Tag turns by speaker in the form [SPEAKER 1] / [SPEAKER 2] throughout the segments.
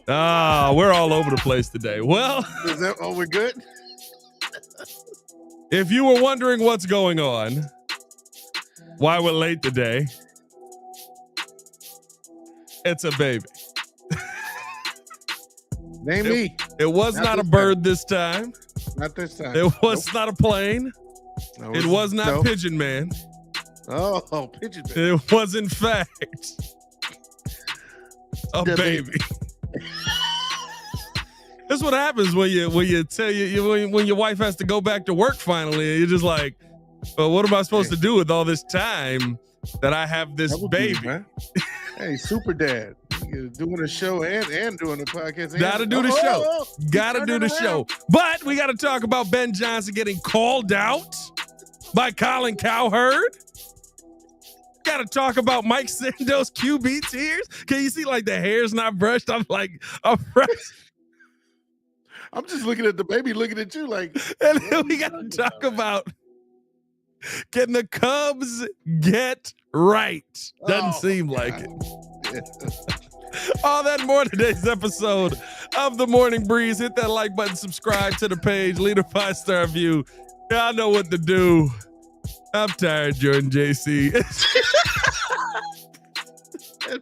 [SPEAKER 1] We're all over the place today. Well,
[SPEAKER 2] we're good?
[SPEAKER 1] If you were wondering what's going on, why we're late today, it's a baby.
[SPEAKER 2] Me.
[SPEAKER 1] It was not a bird this time.
[SPEAKER 2] Not this time.
[SPEAKER 1] It was not a plane. It was not Pigeon Man.
[SPEAKER 2] Oh, Pigeon Man.
[SPEAKER 1] It was, in fact, a baby. That's what happens when you tell when your wife has to go back to work finally, and you're just like, well, what am I supposed to do with all this time that I have this baby?
[SPEAKER 2] Man. Hey, super dad. You're doing a show and doing a podcast.
[SPEAKER 1] Gotta do the show. Gotta do the show. But we got to talk about Ben Johnson getting called out by Colin Cowherd. Got to talk about Mike Sando's QB tears. Can you see like the hair's not brushed? I'm
[SPEAKER 2] just looking at the baby, looking at you like.
[SPEAKER 1] And then we got to talk about, can the Cubs get right? Doesn't seem like it. All that and more in today's episode of The Morning Breeze. Hit that like button, subscribe to the page, leave a 5-star review. Y'all know what to do. I'm tired, Jordan JC.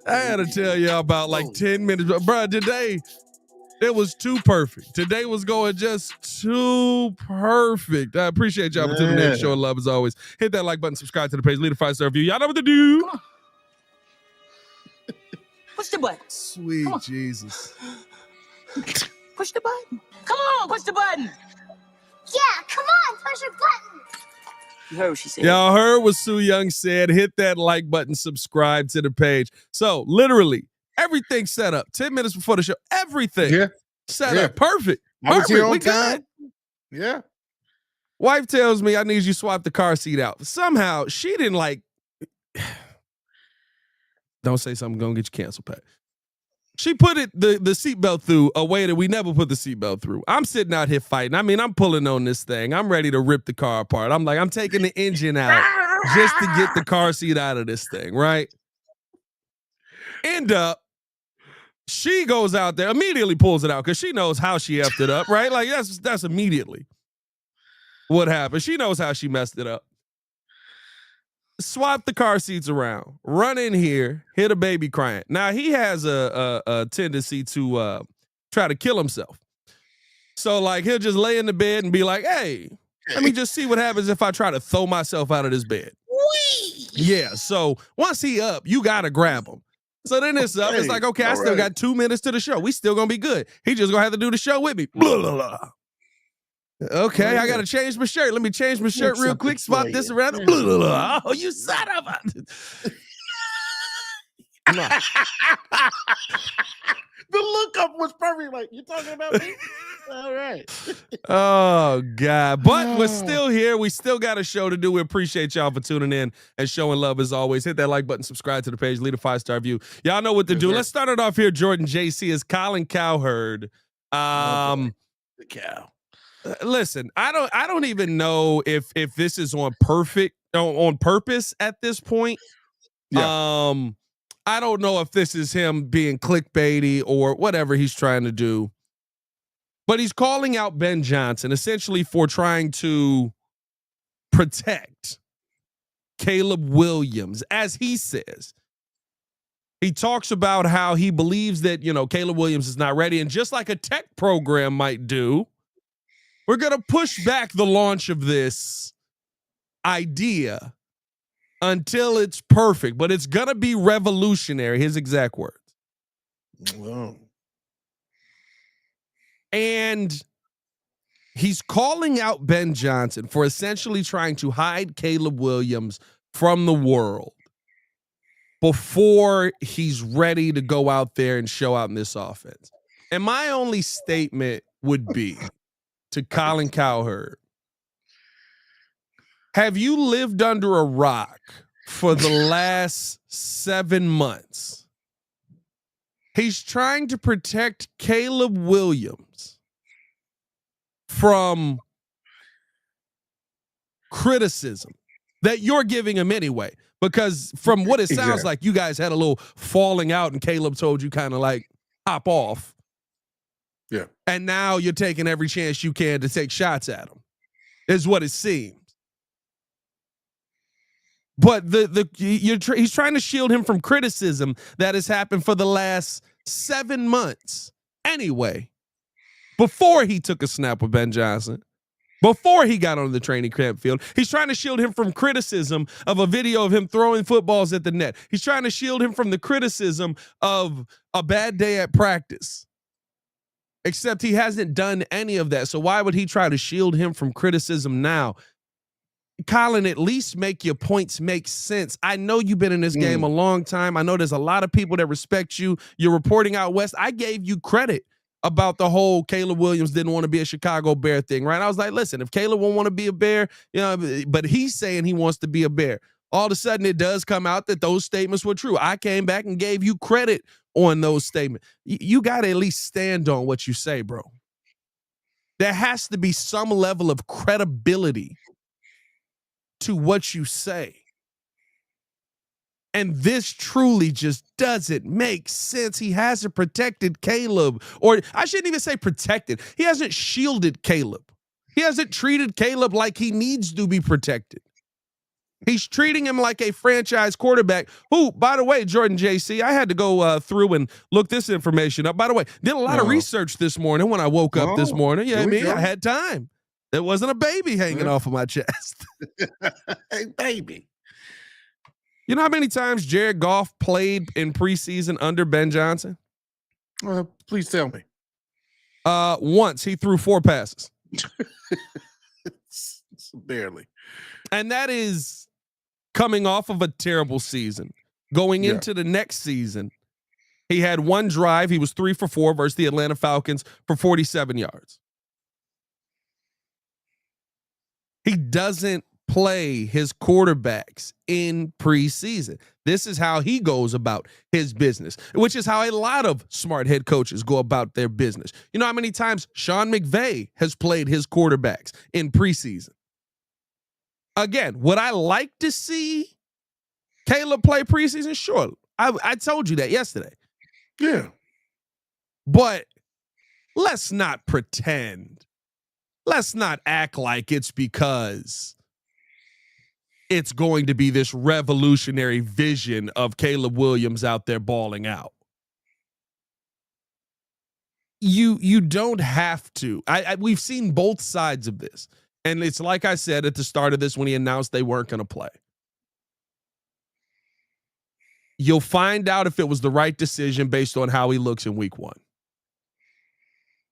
[SPEAKER 1] I had to tell y'all about like 10 minutes. Bro, today, it was too perfect. Today was going just too perfect. I appreciate y'all for tuning in. Showing love as always. Hit that like button, subscribe to the page, leave a 5-star review. Y'all know what to do.
[SPEAKER 3] Push the button.
[SPEAKER 1] Sweet Jesus.
[SPEAKER 3] Push the button. Come on, push the button.
[SPEAKER 4] Yeah, come on, push your button.
[SPEAKER 3] You heard what she said.
[SPEAKER 1] Y'all heard what Sue Young said. Hit that like button, subscribe to the page. So literally, everything set up 10 minutes before the show. Everything set up. Perfect.
[SPEAKER 2] I was here on
[SPEAKER 1] We
[SPEAKER 2] time.
[SPEAKER 1] good.
[SPEAKER 2] Yeah.
[SPEAKER 1] Wife tells me I need you to swap the car seat out. Somehow she didn't like. Don't say something gonna get you canceled, Pat. She put the seatbelt through a way that we never put the seatbelt through. I'm sitting out here fighting. I mean, I'm pulling on this thing. I'm ready to rip the car apart. I'm like, I'm taking the engine out just to get the car seat out of this thing, right? End up, she goes out there, immediately pulls it out because she knows how she effed it up, right? Like that's immediately what happened. She knows how she messed it up. Swap the car seats around, run in here, hit a baby crying. Now he has a tendency to try to kill himself. So like he'll just lay in the bed and be like, hey, let me just see what happens if I try to throw myself out of this bed. Whee! Yeah, so once he up, you gotta grab him. So then it's up. It's like, okay, I still got 2 minutes to the show. We still gonna be good. He just gonna have to do the show with me. Blah, blah, blah. Okay, I gotta change my shirt. Let me change my shirt real quick. Swap this around. Blah, blah, blah. Oh, you son of a.
[SPEAKER 2] The look up was perfect. Like, you talking about me? All right.
[SPEAKER 1] Oh, God. But we're still here. We still got a show to do. We appreciate y'all for tuning in and showing love as always. Hit that like button, subscribe to the page, leave a 5-star review. Y'all know what to do. Let's start it off here. Jordan JC is Colin Cowherd.
[SPEAKER 2] The cow.
[SPEAKER 1] Listen, I don't even know if this is on purpose at this point. Yeah. I don't know if this is him being clickbaity or whatever he's trying to do. But he's calling out Ben Johnson essentially for trying to protect Caleb Williams, as he says. He talks about how he believes that, Caleb Williams is not ready. And just like a tech program might do, we're going to push back the launch of this idea until it's perfect, but it's going to be revolutionary, his exact words.
[SPEAKER 2] Wow.
[SPEAKER 1] And he's calling out Ben Johnson for essentially trying to hide Caleb Williams from the world before he's ready to go out there and show out in this offense. And my only statement would be to Colin Cowherd, have you lived under a rock for the last 7 months? He's trying to protect Caleb Williams from criticism that you're giving him anyway. Because from what it sounds like, you guys had a little falling out and Caleb told you kind of like, hop off.
[SPEAKER 2] Yeah.
[SPEAKER 1] And now you're taking every chance you can to take shots at him, is what it seems. But he's trying to shield him from criticism that has happened for the last 7 months. Anyway, before he took a snap with Ben Johnson, before he got on the training camp field, he's trying to shield him from criticism of a video of him throwing footballs at the net. He's trying to shield him from the criticism of a bad day at practice. Except he hasn't done any of that. So why would he try to shield him from criticism now? Colin, at least make your points make sense. I know you've been in this game a long time. I know there's a lot of people that respect you. You're reporting out west. I gave you credit about the whole Caleb Williams didn't want to be a Chicago Bear thing, right? I was like, listen, if Caleb won't want to be a Bear, but he's saying he wants to be a Bear. All of a sudden, it does come out that those statements were true. I came back and gave you credit on those statements. You got to at least stand on what you say, bro. There has to be some level of credibility to what you say. And this truly just doesn't make sense. He hasn't protected Caleb, or I shouldn't even say protected. He hasn't shielded Caleb. He hasn't treated Caleb like he needs to be protected. He's treating him like a franchise quarterback who, by the way, Jordan JC, I had to go through and look this information up. By the way, did a lot of research this morning when I woke up this morning. Yeah, I had time. There wasn't a baby hanging off of my chest.
[SPEAKER 2] Hey, baby.
[SPEAKER 1] You know how many times Jared Goff played in preseason under Ben Johnson?
[SPEAKER 2] Please tell me.
[SPEAKER 1] Once he threw 4 passes.
[SPEAKER 2] Barely.
[SPEAKER 1] And that is coming off of a terrible season. Going into the next season, he had 1 drive. He was 3 for 4 versus the Atlanta Falcons for 47 yards. He doesn't play his quarterbacks in preseason. This is how he goes about his business, which is how a lot of smart head coaches go about their business. You know how many times Sean McVay has played his quarterbacks in preseason? Again, would I like to see Caleb play preseason? Sure. I told you that yesterday.
[SPEAKER 2] Yeah.
[SPEAKER 1] But let's not pretend. Let's not act like it's because it's going to be this revolutionary vision of Caleb Williams out there balling out. You don't have to. We've seen both sides of this. And it's like I said at the start of this when he announced they weren't going to play. You'll find out if it was the right decision based on how he looks in week 1.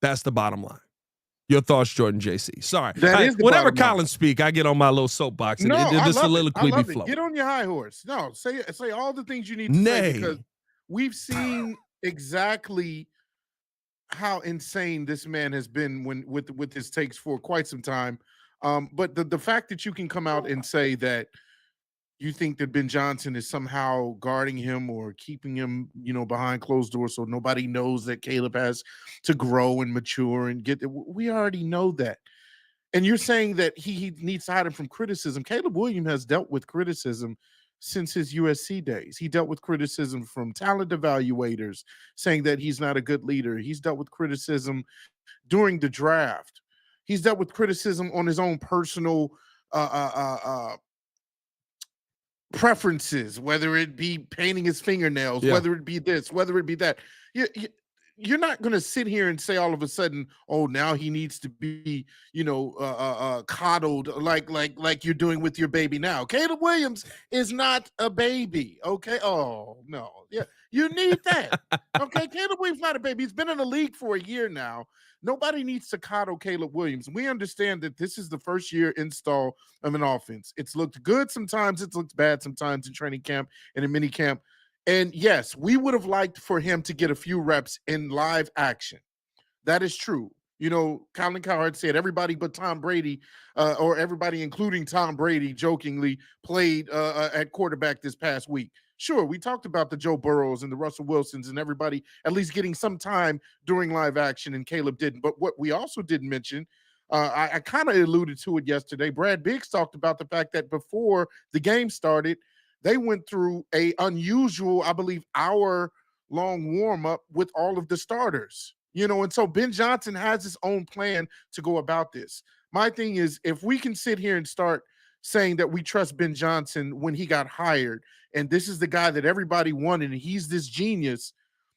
[SPEAKER 1] That's the bottom line. Your thoughts, Jordan JC. Sorry. Whenever Colin speak, I get on my little soapbox and the soliloquy be flowing.
[SPEAKER 2] Get on your high horse. No, say all the things you need to say, because we've seen exactly how insane this man has been with his takes for quite some time. But the fact that you can come out and say that you think that Ben Johnson is somehow guarding him or keeping him, behind closed doors so nobody knows that Caleb has to grow and mature and we already know that. And you're saying that he needs to hide him from criticism. Caleb Williams has dealt with criticism since his USC days. He dealt with criticism from talent evaluators saying that he's not a good leader. He's dealt with criticism during the draft. He's dealt with criticism on his own personal preferences, whether it be painting his fingernails, whether it be this, whether it be that. You're not going to sit here and say all of a sudden, oh, now he needs to be, coddled like you're doing with your baby now. Caleb Williams is not a baby, okay? Oh, no. Yeah, you need that, okay? Caleb Williams not a baby. He's been in the league for a year now. Nobody needs to coddle Caleb Williams. We understand that this is the first year install of an offense. It's looked good sometimes. It's looked bad sometimes in training camp and in mini camp. And yes, we would have liked for him to get a few reps in live action. That is true. Colin Cowherd said everybody but Tom Brady, or everybody including Tom Brady, jokingly played at quarterback this past week. Sure, we talked about the Joe Burrows and the Russell Wilsons and everybody at least getting some time during live action, and Caleb didn't. But what we also didn't mention, I kind of alluded to it yesterday. Brad Biggs talked about the fact that before the game started, they went through a unusual, I believe, hour long warm up with all of the starters, and so Ben Johnson has his own plan to go about this. My thing is, if we can sit here and start saying that we trust Ben Johnson when he got hired, and this is the guy that everybody wanted, and he's this genius,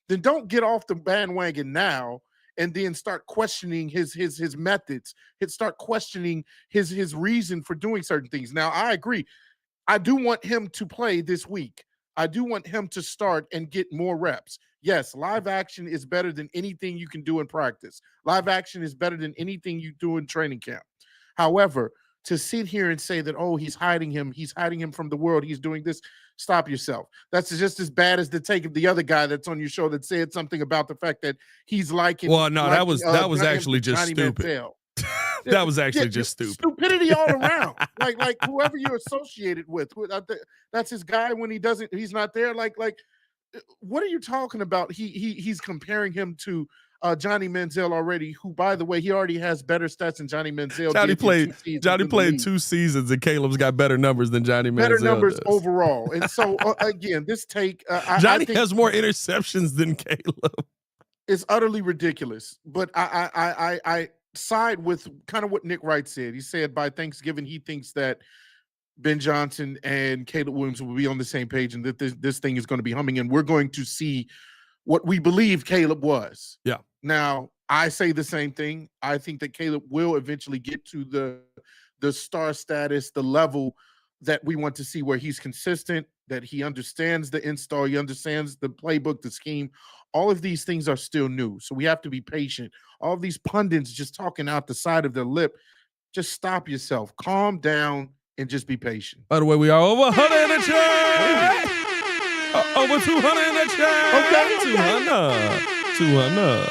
[SPEAKER 2] then don't get off the bandwagon now and then start questioning his methods. Start questioning his reason for doing certain things. Now, I agree. I do want him to play this week. I do want him to start and get more reps. Yes, live action is better than anything you can do in practice. Live action is better than anything you do in training camp. However, to sit here and say that, oh, he's hiding him from the world, he's doing this, stop yourself. That's just as bad as the take of the other guy that's on your show that said something about the fact that he's liking.
[SPEAKER 1] Well, no, that was actually just stupid. That was actually just stupid.
[SPEAKER 2] Stupidity all around. like whoever you're associated with, that's his guy when he's not there. Like, what are you talking about? He's comparing him to Johnny Manziel already, who, by the way, he already has better stats than Johnny Manziel.
[SPEAKER 1] Johnny played 2 seasons, and Caleb's got better numbers than Johnny Manziel. Better numbers does.
[SPEAKER 2] Overall. And so, again, this take
[SPEAKER 1] Johnny has more interceptions than Caleb.
[SPEAKER 2] It's utterly ridiculous. But I side with kind of what Nick Wright said. He said by Thanksgiving, he thinks that Ben Johnson and Caleb Williams will be on the same page, and that this thing is going to be humming, and we're going to see what we believe Caleb was.
[SPEAKER 1] Yeah.
[SPEAKER 2] Now, I say the same thing. I think that Caleb will eventually get to the star status, the level that we want to see, where he's consistent, that he understands the install, he understands the playbook, the scheme. All of these things are still new, so we have to be patient. All of these pundits just talking out the side of their lip, just stop yourself, calm down, and just be patient.
[SPEAKER 1] By the way, we are over 100 in the chat. Over 200 in the chat. Okay. 200.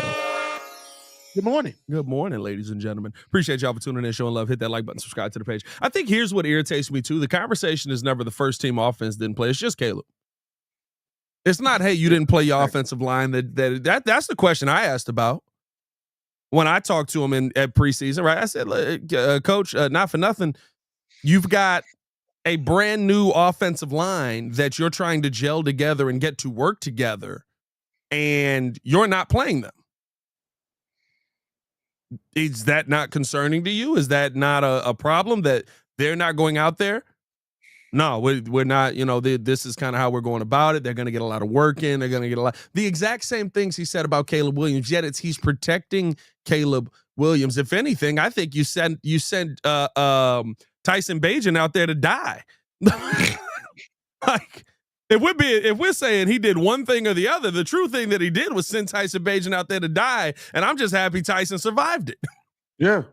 [SPEAKER 2] Good morning.
[SPEAKER 1] Good morning, ladies and gentlemen. Appreciate y'all for tuning in, showing love. Hit that like button, subscribe to the page. I think here's what irritates me too. The conversation is never the first team offense didn't play. It's just Caleb. It's not, hey, you didn't play your offensive line. That's the question I asked about when I talked to him at preseason, right? I said, Coach, not for nothing, you've got a brand new offensive line that you're trying to gel together and get to work together, and you're not playing them. Is that not concerning to you? Is that not a problem that they're not going out there? No, we're not. This is kind of how we're going about it. They're going to get a lot of work in. They're going to get a lot. The exact same things he said about Caleb Williams. Yet he's protecting Caleb Williams. If anything, I think you sent Tyson Bagent out there to die. Like, if we're saying he did one thing or the other, the true thing that he did was send Tyson Bagent out there to die, and I'm just happy Tyson survived it.
[SPEAKER 2] Yeah.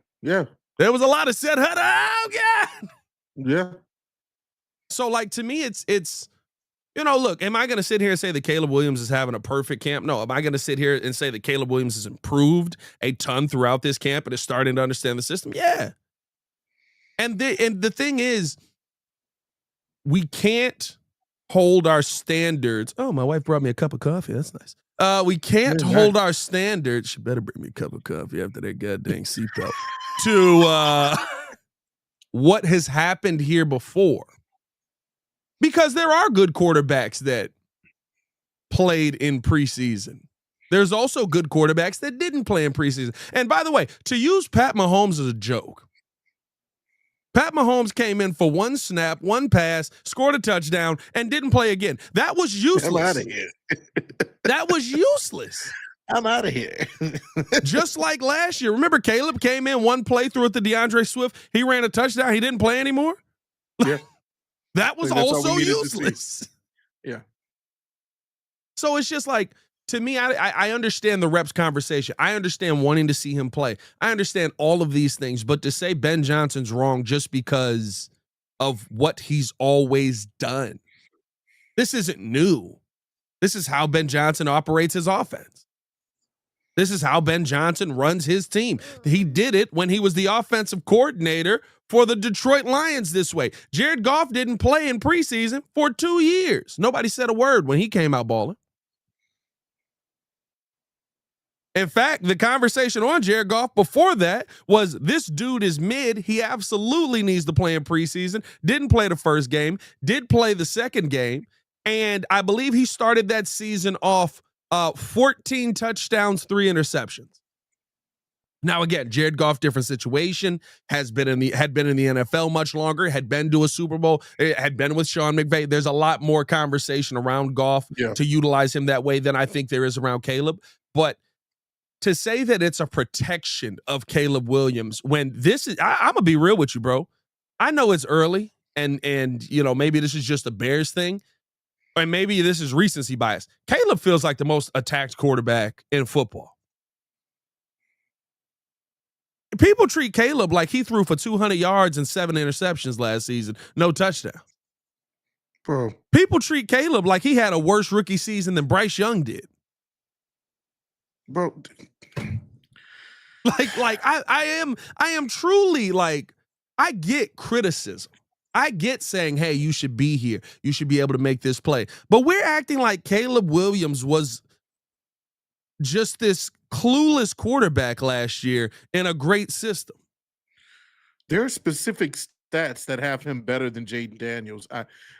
[SPEAKER 1] There was a lot of said, oh God.
[SPEAKER 2] Yeah.
[SPEAKER 1] So, like, to me, it's look, am I going to sit here and say that Caleb Williams is having a perfect camp? No. Am I going to sit here and say that Caleb Williams has improved a ton throughout this camp and is starting to understand the system? Yeah. And the thing is, we can't hold our standards. Oh, my wife brought me a cup of coffee. That's nice. We can't hold our standards. She better bring me a cup of coffee after that goddamn seatbelt. To what has happened here before. Because there are good quarterbacks that played in preseason. There's also good quarterbacks that didn't play in preseason. And by the way, to use Pat Mahomes as a joke, Pat Mahomes came in for one snap, one pass, scored a touchdown, and didn't play again. That was useless.
[SPEAKER 2] I'm out of here.
[SPEAKER 1] That was useless.
[SPEAKER 2] I'm out of here.
[SPEAKER 1] Just like last year. Remember, Caleb came in one play, threw it to DeAndre Swift. He ran a touchdown. He didn't play anymore.
[SPEAKER 2] Yeah.
[SPEAKER 1] That was also useless.
[SPEAKER 2] Yeah.
[SPEAKER 1] So it's just like, to me, I understand the reps conversation. I understand wanting to see him play. I understand all of these things. But to say Ben Johnson's wrong just because of what he's always done, this isn't new. This is how Ben Johnson operates his offense. This is how Ben Johnson runs his team. He did it when he was the offensive coordinator for the Detroit Lions this way. Jared Goff didn't play in preseason for 2 years. Nobody said a word when he came out balling. In fact, the conversation on Jared Goff before that was, this dude is mid. He absolutely needs to play in preseason. Didn't play the first game. Did play the second game. And I believe he started that season off 14 touchdowns, 3 interceptions. Now again, Jared Goff, different situation, had been in the NFL much longer, had been to a Super Bowl, had been with Sean McVay. There's a lot more conversation around Goff to utilize him that way than I think there is around Caleb. But to say that it's a protection of Caleb Williams when this is, I'm gonna be real with you, bro. I know it's early, and maybe this is just a Bears thing, and maybe this is recency bias. Caleb feels like the most attacked quarterback in football. People treat Caleb like he threw for 200 yards and 7 interceptions last season, no touchdown.
[SPEAKER 2] Bro,
[SPEAKER 1] people treat Caleb like he had a worse rookie season than Bryce Young did.
[SPEAKER 2] Bro,
[SPEAKER 1] I am truly like, I get criticism. I get saying, hey, you should be here. You should be able to make this play. But we're acting like Caleb Williams was just this clueless quarterback last year in a great system.
[SPEAKER 2] There are specific stats that have him better than Jaden Daniels.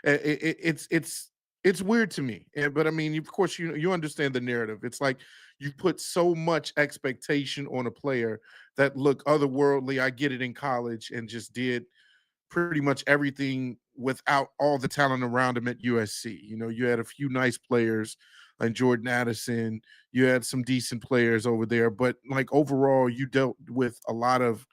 [SPEAKER 2] It's weird to me. But I mean, of course, you understand the narrative. It's like you put so much expectation on a player that look otherworldly. I get it in college and just did pretty much everything without all the talent around him at USC. You had a few nice players and Jordan Addison. You had some decent players over there, but like overall, you dealt with a lot of.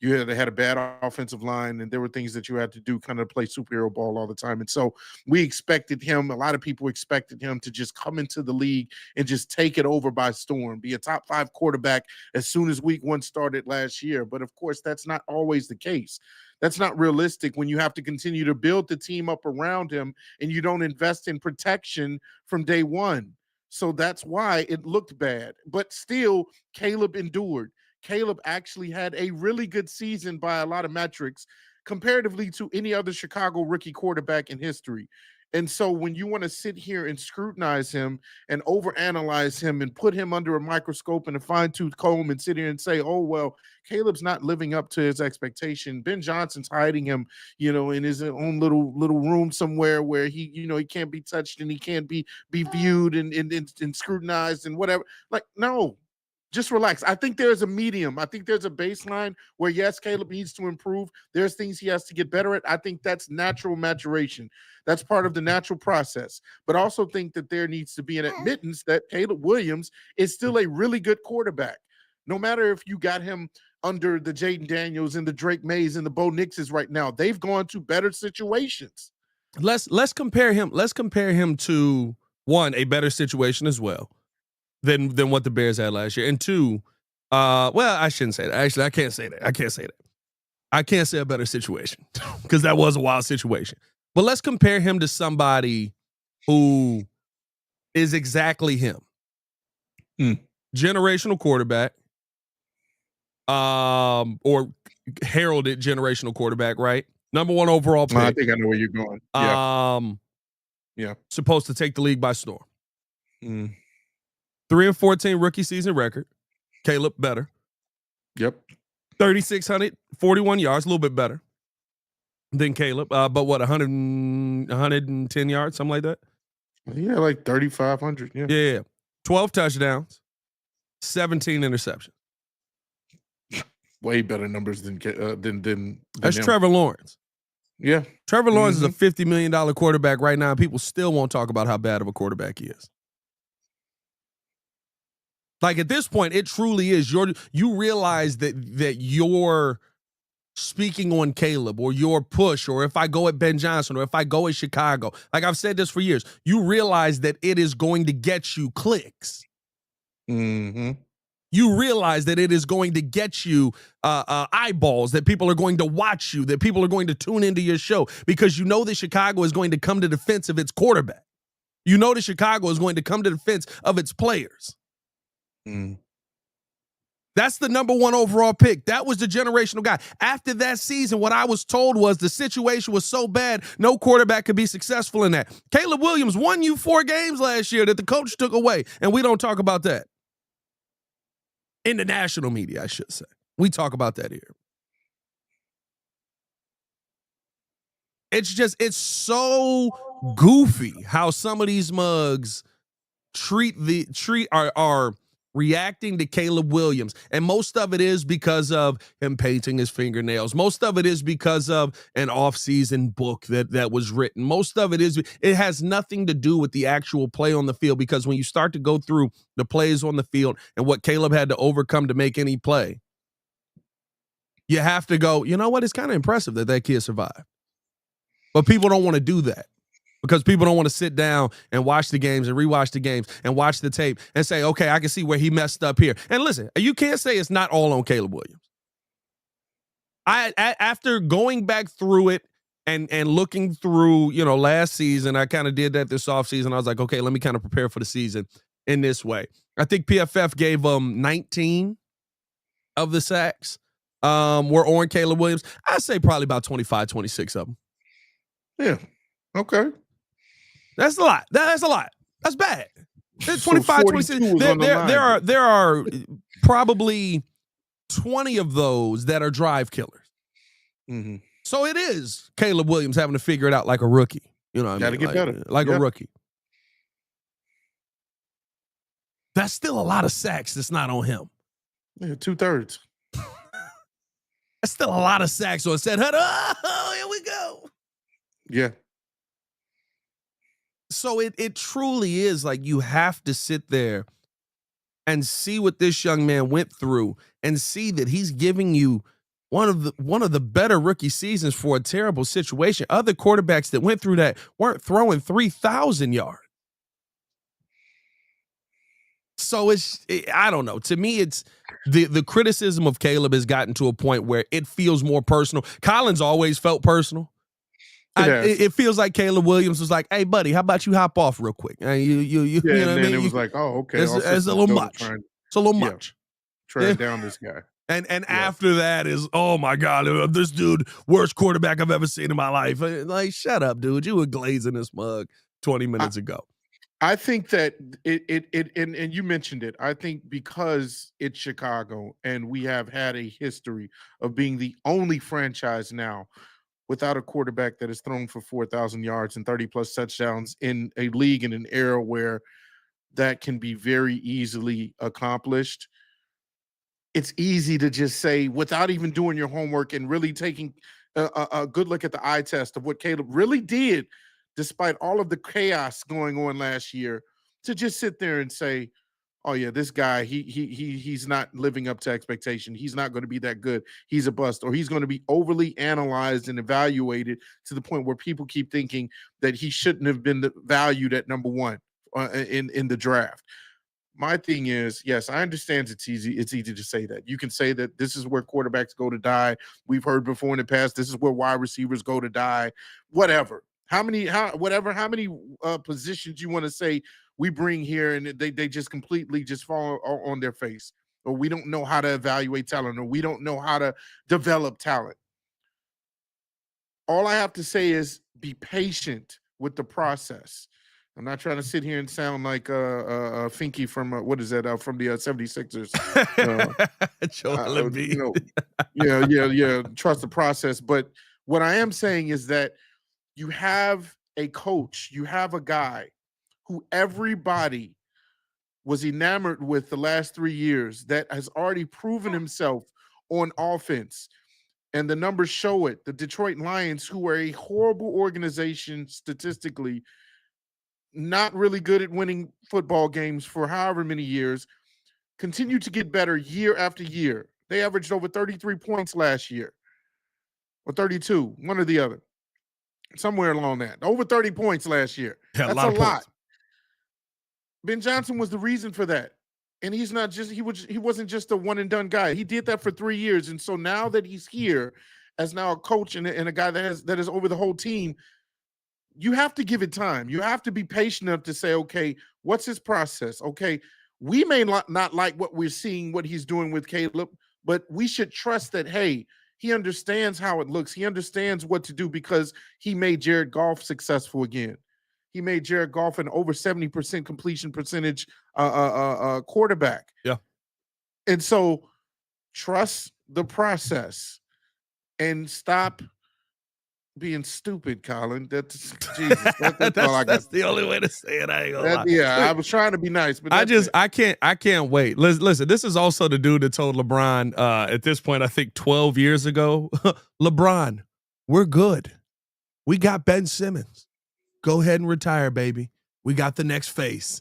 [SPEAKER 2] You had a bad offensive line, and there were things that you had to do kind of play superhero ball all the time. And so we expected him, a lot of people expected him to just come into the league and just take it over by storm, be a top 5 quarterback as soon as week 1 started last year. But of course, that's not always the case. That's not realistic when you have to continue to build the team up around him and you don't invest in protection from day one. So that's why it looked bad. But still, Caleb endured. Caleb actually had a really good season by a lot of metrics comparatively to any other Chicago rookie quarterback in history. And so when you want to sit here and scrutinize him and overanalyze him and put him under a microscope and a fine-tooth comb and sit here and say, oh, well, Caleb's not living up to his expectation. Ben Johnson's hiding him, in his own little room somewhere where he can't be touched and he can't be viewed and scrutinized and whatever. Like, no. Just relax. I think there's a medium. I think there's a baseline where, yes, Caleb needs to improve. There's things he has to get better at. I think that's natural maturation. That's part of the natural process. But I also think that there needs to be an admittance that Caleb Williams is still a really good quarterback. No matter if you got him under the Jaden Daniels and the Drake Mays and the Bo Nixes right now, they've gone to better situations.
[SPEAKER 1] Let's compare him. Let's compare him to, one, a better situation as well than what the Bears had last year. And 2, well, I shouldn't say that. Actually, I can't say that. I can't say a better situation because that was a wild situation. But let's compare him to somebody who is exactly him. Generational quarterback, or heralded generational quarterback, right? Number 1 overall pick.
[SPEAKER 2] I think I know where you're going. Yeah.
[SPEAKER 1] Supposed to take the league by storm. 3-14 rookie season record. Caleb better.
[SPEAKER 2] Yep.
[SPEAKER 1] 3,641 yards, a little bit better than Caleb. But what, 110 yards, something like that?
[SPEAKER 2] Yeah, like 3,500.
[SPEAKER 1] Yeah. 12 touchdowns, 17 interceptions.
[SPEAKER 2] Way better numbers than
[SPEAKER 1] That's
[SPEAKER 2] him.
[SPEAKER 1] Trevor Lawrence.
[SPEAKER 2] Yeah.
[SPEAKER 1] Trevor Lawrence is a $50 million quarterback right now. People still won't talk about how bad of a quarterback he is. Like at this point, it truly is. You realize that you're speaking on Caleb or your push, or if I go at Ben Johnson, or if I go at Chicago, like I've said this for years, you realize that it is going to get you clicks. You realize that it is going to get you eyeballs, that people are going to watch you, that people are going to tune into your show because you know that Chicago is going to come to defense of its quarterback. You know that Chicago is going to come to defense of its players. That's the number 1 overall pick. That was the generational guy. After that season, what I was told was the situation was so bad, no quarterback could be successful in that. Caleb Williams won you 4 games last year that the coach took away, and we don't talk about that. In the national media, I should say. We talk about that here. It's so goofy how some of these mugs are reacting to Caleb Williams. And most of it is because of him painting his fingernails. Most of it is because of an off-season book that was written. Most of it has nothing to do with the actual play on the field, because when you start to go through the plays on the field and what Caleb had to overcome to make any play, you have to go, you know what? It's kind of impressive that kid survived. But people don't want to do that, because people don't want to sit down and watch the games and rewatch the games and watch the tape and say, okay, I can see where he messed up here. And listen, you can't say it's not all on Caleb Williams. After going back through it and looking through, last season, I kind of did that this offseason. I was like, okay, let me kind of prepare for the season in this way. I think PFF gave 19 of the sacks were on Caleb Williams. I'd say probably about 25, 26 of them.
[SPEAKER 2] Yeah. Okay.
[SPEAKER 1] That's a lot. That's a lot. That's bad. 25, 26. There are probably 20 of those that are drive killers.
[SPEAKER 2] Mm-hmm.
[SPEAKER 1] So it is Caleb Williams having to figure it out like a rookie. You know what I mean?
[SPEAKER 2] Gotta get better.
[SPEAKER 1] Like a rookie. That's still a lot of sacks that's not on him.
[SPEAKER 2] Yeah, 2/3.
[SPEAKER 1] That's still a lot of sacks on said. Oh, here we go.
[SPEAKER 2] Yeah.
[SPEAKER 1] So it truly is like you have to sit there and see what this young man went through and see that he's giving you one of the better rookie seasons for a terrible situation. Other quarterbacks that went through that weren't throwing 3,000 yards. So I don't know. To me, it's the criticism of Caleb has gotten to a point where it feels more personal. Colin's always felt personal. It feels like Caleb Williams was like, "Hey, buddy, how about you hop off real quick?"
[SPEAKER 2] And it was like, "Oh, okay."
[SPEAKER 1] It's a little much. It's a little much.
[SPEAKER 2] Trying down this guy.
[SPEAKER 1] And after that is, oh my God, this dude, worst quarterback I've ever seen in my life. Like, shut up, dude. You were glazing this mug 20 minutes ago.
[SPEAKER 2] I think that and you mentioned it. I think because it's Chicago and we have had a history of being the only franchise now without a quarterback that has thrown for 4,000 yards and 30+ touchdowns in a league in an era where that can be very easily accomplished. It's easy to just say, without even doing your homework and really taking a good look at the eye test of what Caleb really did, despite all of the chaos going on last year, to just sit there and say, oh yeah, this guy, he's not living up to expectation. He's not going to be that good. He's a bust, or he's going to be overly analyzed and evaluated to the point where people keep thinking that he shouldn't have been valued at number one in the draft. My thing is, yes, I understand it's easy to say that. You can say that this is where quarterbacks go to die. We've heard before in the past, this is where wide receivers go to die. Whatever. How many positions you want to say we bring here and they just completely just fall on their face, or we don't know how to evaluate talent, or we don't know how to develop talent. All I have to say is be patient with the process. I'm not trying to sit here and sound like Finky from what is that from the 76ers. Trust the process. But what I am saying is that you have a coach, you have a guy who everybody was enamored with the last 3 years that has already proven himself on offense. And the numbers show it. The Detroit Lions, who are a horrible organization statistically, not really good at winning football games for however many years, continue to get better year after year. They averaged over 33 points last year, or 32, one or the other, somewhere along that. Over 30 points last year.
[SPEAKER 1] Yeah,
[SPEAKER 2] that's a lot. Ben Johnson was the reason for that. And he's not just, he wasn't just a one and done guy. He did that for 3 years. And so now that he's here as now a coach and a guy that is over the whole team, you have to give it time. You have to be patient enough to say, okay, what's his process? Okay, we may not like what we're seeing, what he's doing with Caleb, but we should trust that, hey, he understands how it looks. He understands what to do, because he made Jared Goff successful again. He made Jared Goff an over 70% completion percentage quarterback.
[SPEAKER 1] Yeah.
[SPEAKER 2] And so trust the process and stop being stupid, Colin. That's Jesus. That's all I got.
[SPEAKER 1] That's the only way to say it. I ain't gonna lie.
[SPEAKER 2] Yeah, I was trying to be nice, but
[SPEAKER 1] I can't wait. Listen, this is also the dude that told LeBron at this point, I think 12 years ago, LeBron, we're good. We got Ben Simmons. Go ahead and retire, baby. We got the next face.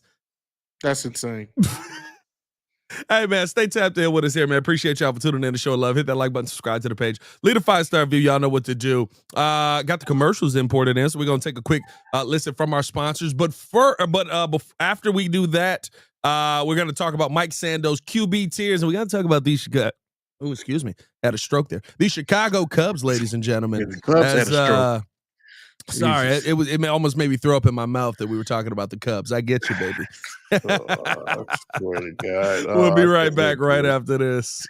[SPEAKER 2] That's insane.
[SPEAKER 1] Hey, man, stay tapped in with us here, man. Appreciate y'all for tuning in to show love. Hit that like button, subscribe to the page. Leave a 5-star review. Y'all know what to do. Got the commercials imported in, so we're going to take a quick listen from our sponsors. But after we do that, we're going to talk about Mike Sando's QB Teirs, and we got to talk about these excuse me. Had a stroke there. These Chicago Cubs, ladies and gentlemen.
[SPEAKER 2] The Cubs had a stroke.
[SPEAKER 1] Sorry, it almost made me throw up in my mouth that we were talking about the Cubs. I get you, baby.
[SPEAKER 2] I swear to God.
[SPEAKER 1] We'll be right back right after this.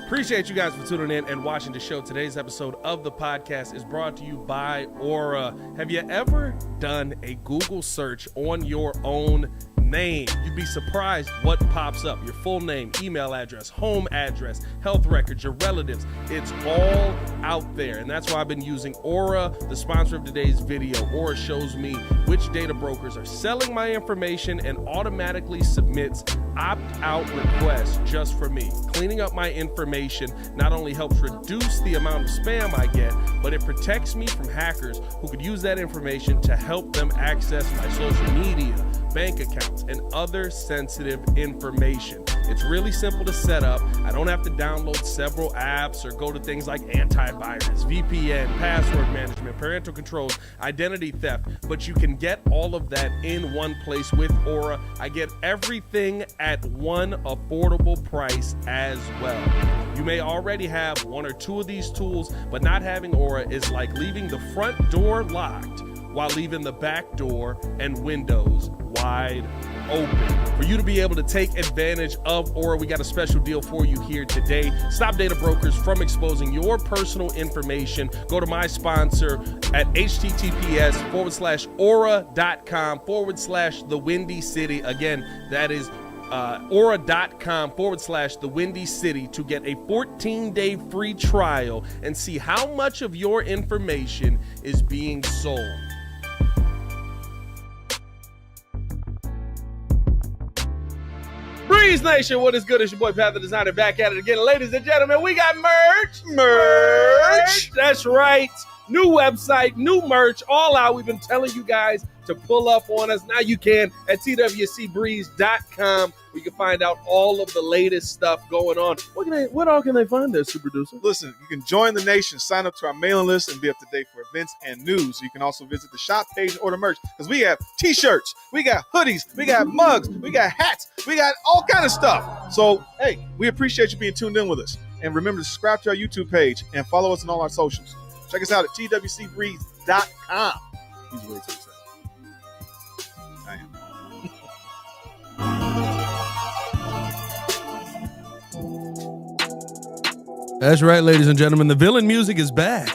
[SPEAKER 1] Appreciate you guys for tuning in and watching the show. Today's episode of the podcast is brought to you by Aura. Have you ever done a Google search on your own name? You'd be surprised what pops up. Your full name, email address, home address, health records, your relatives. It's all out there. And that's why I've been using Aura, the sponsor of today's video. Aura shows me which data brokers are selling my information and automatically submits opt-out requests just for me. Cleaning up my information not only helps reduce the amount of spam I get, but it protects me from hackers who could use that information to help them access my social media, bank accounts, and other sensitive information. It's really simple to set up. I don't have to download several apps or go to things like antivirus, VPN, password management, parental controls, identity theft, but you can get all of that in one place with Aura. I get everything at one affordable price as well. You may already have one or two of these tools, but not having Aura is like leaving the front door locked while leaving the back door and windows wide open. For you to be able to take advantage of Aura, we got a special deal for you here today. Stop data brokers from exposing your personal information. Go to my sponsor at https:/aura.com/the Windy City. Again, that is aura.com/the Windy City to get a 14-day free trial and see how much of your information is being sold. Breeze Nation, what is good? It's your boy Pat the Designer back at it again. Ladies and gentlemen, we got merch. That's right. New website, new merch, all out. We've been telling you guys to pull up on us. Now you can at twcbreeze.com. We can find out all of the latest stuff going on. What all can they find there, Super Producer?
[SPEAKER 5] Listen, you can join the nation, sign up to our mailing list, and be up to date for events and news. You can also visit the shop page and order merch because we have t-shirts, we got hoodies, we got mugs, we got hats, we got all kind of stuff. So, hey, we appreciate you being tuned in with us. And remember to subscribe to our YouTube page and follow us on all our socials. Check us out at twcbreeze.com. He's way too excited. I am.
[SPEAKER 1] That's right, ladies and gentlemen. The villain music is back.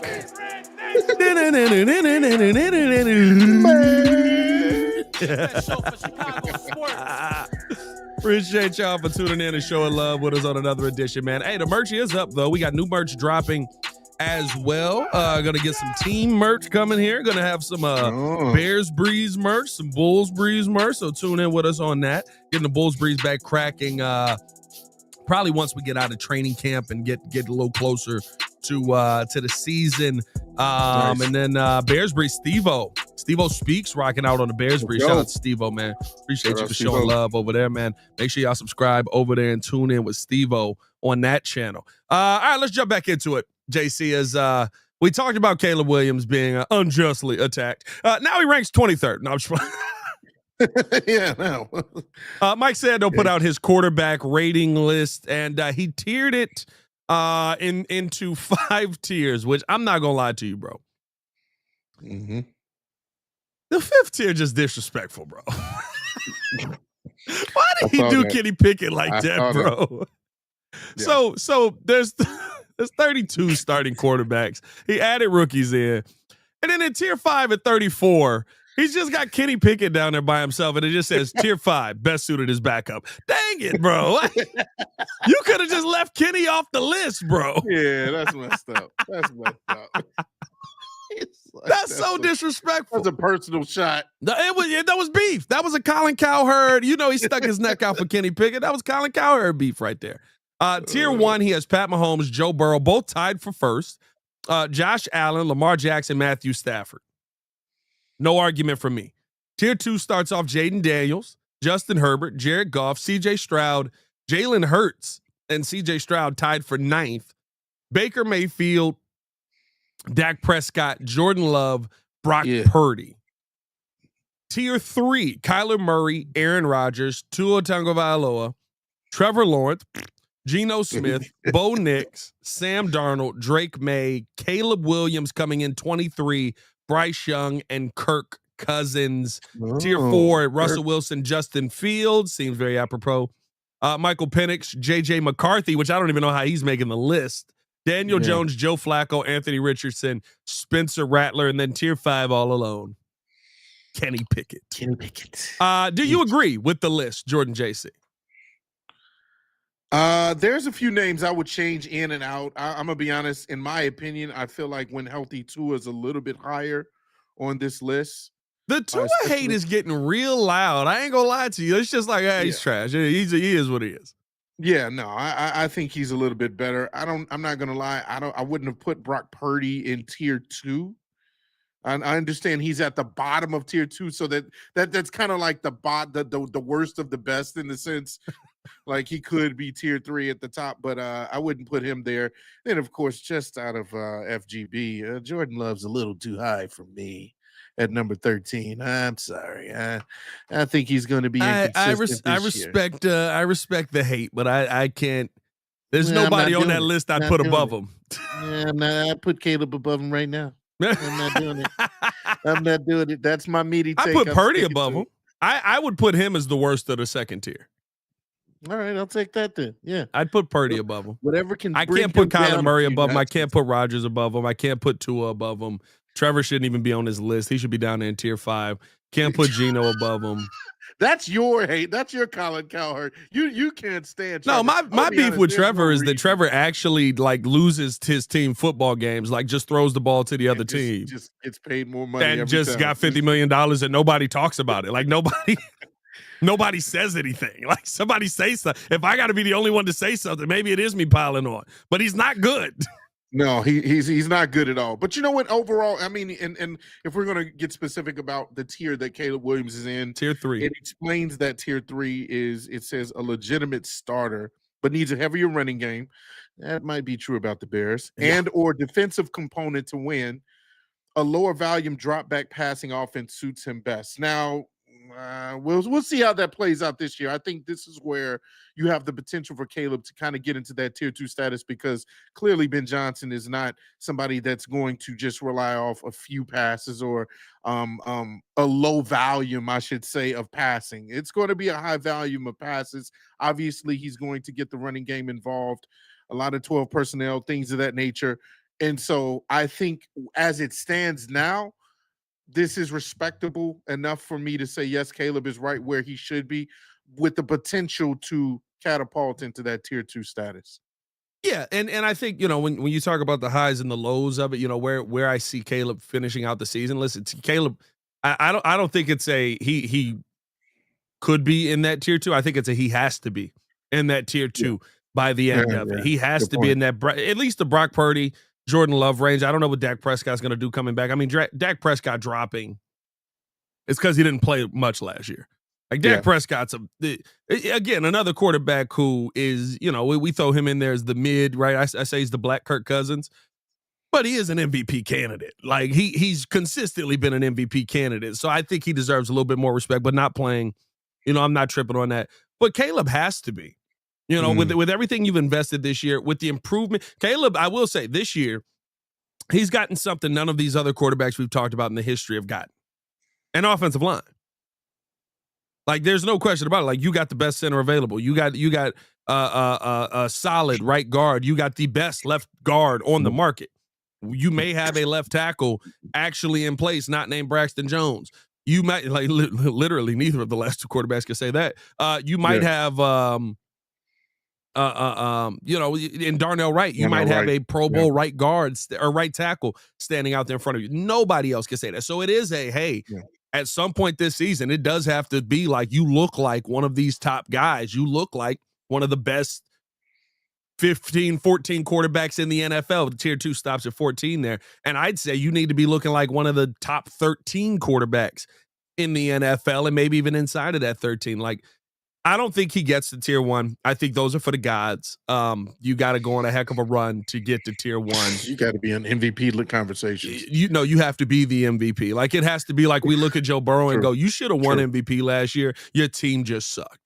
[SPEAKER 1] Appreciate y'all for tuning in and showing love with us on another edition, man. Hey, the merch is up, though. We got new merch dropping as well. Gonna get some team merch coming here. Gonna have some Bears Breeze merch, some Bulls Breeze merch. So tune in with us on that. Getting the Bulls Breeze back cracking. Probably once we get out of training camp and get a little closer to the season. Nice. And then Bears Breeze, Steve-O Speaks rocking out on the Bears Breeze. Shout out to Steve-O, man. Appreciate you for showing love over there, man. Make sure y'all subscribe over there and tune in with Steve-O on that channel. All right, let's jump back into it. JC, as we talked about Caleb Williams being unjustly attacked. Now he ranks 23rd. No, I'm just
[SPEAKER 2] yeah, no.
[SPEAKER 1] Mike Sando put out his quarterback rating list, and he tiered it into 5 tiers, which I'm not gonna lie to you, bro.
[SPEAKER 2] Mm-hmm.
[SPEAKER 1] The 5th tier just disrespectful, bro. Why did he do Kenny Pickett like that, bro? Yeah. So there's 32 starting quarterbacks. He added rookies in, and then in tier 5 at 34. He's just got Kenny Pickett down there by himself, and it just says tier 5, best suited as backup. Dang it, bro. You could have just left Kenny off the list, bro.
[SPEAKER 2] Yeah, that's messed up. That's messed up.
[SPEAKER 1] That's so disrespectful.
[SPEAKER 2] That's a personal shot.
[SPEAKER 1] That was beef. That was a Colin Cowherd. You know, he stuck his neck out for Kenny Pickett. That was Colin Cowherd beef right there. Tier 1, he has Pat Mahomes, Joe Burrow, both tied for first. Josh Allen, Lamar Jackson, Matthew Stafford. No argument from me. Tier 2 starts off Jaden Daniels, Justin Herbert, Jared Goff, CJ Stroud, Jalen Hurts, and CJ Stroud tied for 9th. Baker Mayfield, Dak Prescott, Jordan Love, Brock Purdy. Tier 3, Kyler Murray, Aaron Rodgers, Tua Tagovailoa, Trevor Lawrence, Geno Smith, Bo Nix, Sam Darnold, Drake May, Caleb Williams coming in 23, Bryce Young, and Kirk Cousins. Tier 4, Russell Wilson, Justin Fields, seems very apropos. Michael Penix, J.J. McCarthy, which I don't even know how he's making the list. Daniel Jones, Joe Flacco, Anthony Richardson, Spencer Rattler, and then tier 5 all alone, Kenny Pickett. Do you agree with the list, Jordan JC?
[SPEAKER 2] There's a few names I would change in and out. I'm gonna be honest. In my opinion, I feel like when healthy, Tua is a little bit higher on this list.
[SPEAKER 1] The Tua hate is getting real loud. I ain't gonna lie to you. It's just like, he's trash. He is what he is.
[SPEAKER 2] Yeah, no, I think he's a little bit better. I'm not gonna lie. I wouldn't have put Brock Purdy in tier 2. I understand he's at the bottom of tier 2, so that's kind of like the worst of the best in the sense, like he could be tier 3 at the top, but I wouldn't put him there. Then of course, just out of FGB, Jordan Love's a little too high for me at number 13. I'm sorry. I think he's going to be inconsistent
[SPEAKER 1] I respect the hate, but I can't. There's nobody on that list I'd put above him.
[SPEAKER 2] Yeah, I put Caleb above him right now. I'm not doing it. I'm not doing it. That's my meaty take.
[SPEAKER 1] I put Purdy above him. I would put him as the worst of the second tier.
[SPEAKER 2] All right, I'll take that then. Yeah,
[SPEAKER 1] I'd put Purdy above him.
[SPEAKER 2] Whatever can.
[SPEAKER 1] I can't put Kyler Murray above him. I can't put Rodgers above him. I can't put Tua above him. Trevor shouldn't even be on his list. He should be down there in tier 5. Can't put Geno above him.
[SPEAKER 2] That's your hate. That's your Colin Cowherd. You can't stand Trevor.
[SPEAKER 1] No, my beef with Trevor is that Trevor actually like loses his team football games, like just throws the ball to the other team.
[SPEAKER 2] Just gets paid more money.
[SPEAKER 1] And just got $50 million and nobody talks about it. Like nobody says anything. Like somebody say something. If I got to be the only one to say something, maybe it is me piling on. But he's not good.
[SPEAKER 2] No, he's not good at all. But you know what? Overall, I mean, and if we're gonna get specific about the tier that Caleb Williams is in,
[SPEAKER 1] tier 3,
[SPEAKER 2] it explains that tier 3 it says a legitimate starter, but needs a heavier running game. That might be true about the Bears, and or defensive component to win. A lower volume drop back passing offense suits him best. Now, we'll see how that plays out this year. I think this is where you have the potential for Caleb to kind of get into that tier 2 status, because clearly Ben Johnson is not somebody that's going to just rely off a few passes or a low volume, I should say, of passing. It's going to be a high volume of passes. Obviously, he's going to get the running game involved, a lot of 12 personnel, things of that nature. And so I think as it stands now, this is respectable enough for me to say, yes, Caleb is right where he should be, with the potential to catapult into that tier 2 status.
[SPEAKER 1] Yeah, and I think, when you talk about the highs and the lows of it, where I see Caleb finishing out the season. Listen, Caleb, I don't think it's a he could be in that tier 2. I think it's a he has to be in that tier 2 by the end of it. He has to be in that, at least the Brock Purdy, Jordan Love range. I don't know what Dak Prescott's going to do coming back. I mean, Dak Prescott dropping, it's because he didn't play much last year. Like Dak Prescott's again another quarterback who is, we throw him in there as the mid, right? I say he's the black Kirk Cousins, but he is an MVP candidate. Like he's consistently been an MVP candidate, so I think he deserves a little bit more respect. But not playing, I'm not tripping on that. But Caleb has to be. With everything you've invested this year, with the improvement, Caleb, I will say this year, he's gotten something none of these other quarterbacks we've talked about in the history have gotten. An offensive line. Like, there's no question about it. Like, you got the best center available. You got a solid right guard. You got the best left guard on the market. You may have a left tackle actually in place, not named Braxton Jones. You might literally neither of the last two quarterbacks can say that. You might have in Darnell Wright, you might have a Pro Bowl right guard or right tackle standing out there in front of you. Nobody else can say that. So it is at some point this season, it does have to be like you look like one of these top guys. You look like one of the best 15, 14 quarterbacks in the NFL. The tier 2 stops at 14 there. And I'd say you need to be looking like one of the top 13 quarterbacks in the NFL and maybe even inside of that 13. Like, I don't think he gets to tier 1. I think those are for the gods. You got to go on a heck of a run to get to tier 1.
[SPEAKER 2] You got to be in MVP conversations.
[SPEAKER 1] You have to be the MVP. Like, it has to be like we look at Joe Burrow and go, you should have won MVP last year. Your team just sucked.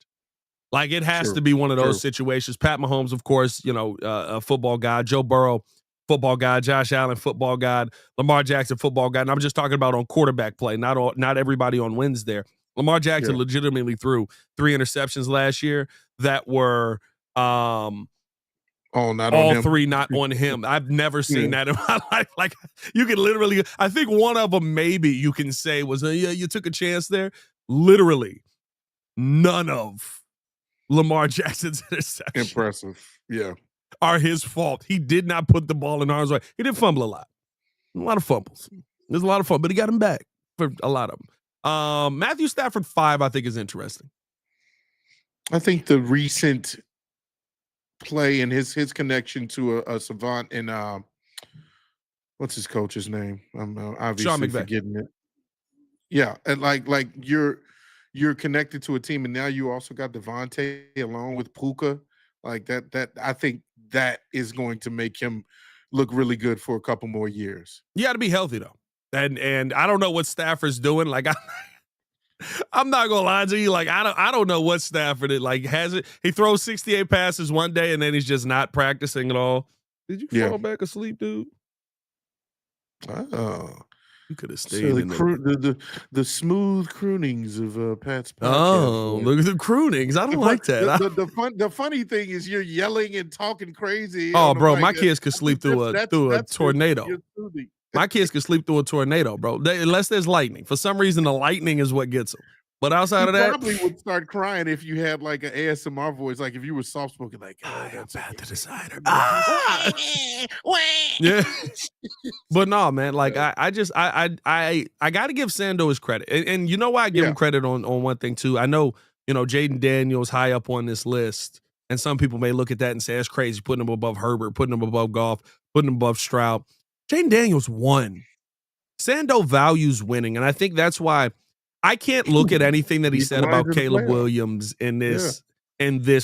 [SPEAKER 1] Like, it has to be one of those situations. Pat Mahomes, of course, a football guy. Joe Burrow, football guy. Josh Allen, football guy. Lamar Jackson, football guy. And I'm just talking about on quarterback play, not everybody on wins there. Lamar Jackson legitimately threw 3 interceptions last year that were all three not on him. I've never seen that in my life. Like, you can literally, I think one of them maybe you can say was, you took a chance there. Literally, none of Lamar Jackson's interceptions.
[SPEAKER 2] Impressive. Yeah.
[SPEAKER 1] Are his fault. He did not put the ball in harm's way. He did fumble a lot. A lot of fumbles. There's a lot of fun, but he got him back for a lot of them. Matthew Stafford 5, I think, is interesting.
[SPEAKER 2] I think the recent play and his connection to a savant and what's his coach's name? I'm obviously forgetting it. Yeah, and like you're connected to a team, and now you also got Devontae along with Puka. Like that I think that is going to make him look really good for a couple more years.
[SPEAKER 1] You got to be healthy though. And I don't know what Stafford's doing. Like, I'm not gonna lie to you. Like, I don't know what Stafford is. Like, he throws 68 passes one day and then he's just not practicing at all. Did you fall back asleep, dude?
[SPEAKER 2] Oh,
[SPEAKER 1] you could have stayed
[SPEAKER 2] in the smooth croonings of Pat's podcast.
[SPEAKER 1] Oh, look at the croonings. I don't like that.
[SPEAKER 2] The funny thing is you're yelling and talking crazy.
[SPEAKER 1] Oh, bro, my kids could sleep through a tornado. My kids can sleep through a tornado, bro. Unless there's lightning. For some reason, the lightning is what gets them. But outside of that,
[SPEAKER 2] probably would start crying if you had like an ASMR voice, like if you were soft spoken, like
[SPEAKER 1] I am Pat the Decider. Yeah. But no, man. Like I got to give Sando his credit, and you know why I give him credit on one thing too. I know Jaden Daniels high up on this list, and some people may look at that and say that's crazy, putting him above Herbert, putting him above Goff, putting him above Stroud. Jaden Daniels won. Sando values winning, and I think that's why I can't look at anything that he said about Caleb Williams in this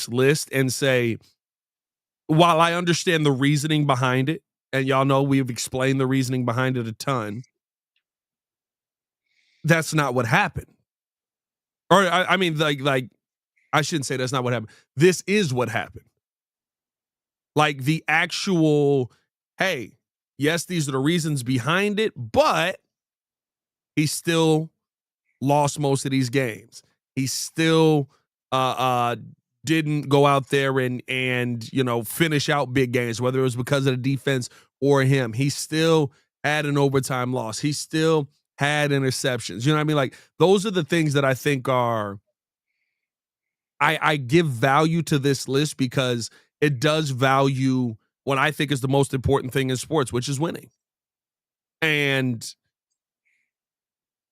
[SPEAKER 1] list and say, while I understand the reasoning behind it, and y'all know we've explained the reasoning behind it a ton, that's not what happened. Or I mean, like I shouldn't say that's not what happened. This is what happened. Like the actual, hey, yes, these are the reasons behind it, but he still lost most of these games. He still didn't go out there and finish out big games, whether it was because of the defense or him. He still had an overtime loss. He still had interceptions. You know what I mean? Like, those are the things that I think are I give value to this list because it does value what I think is the most important thing in sports, which is winning. And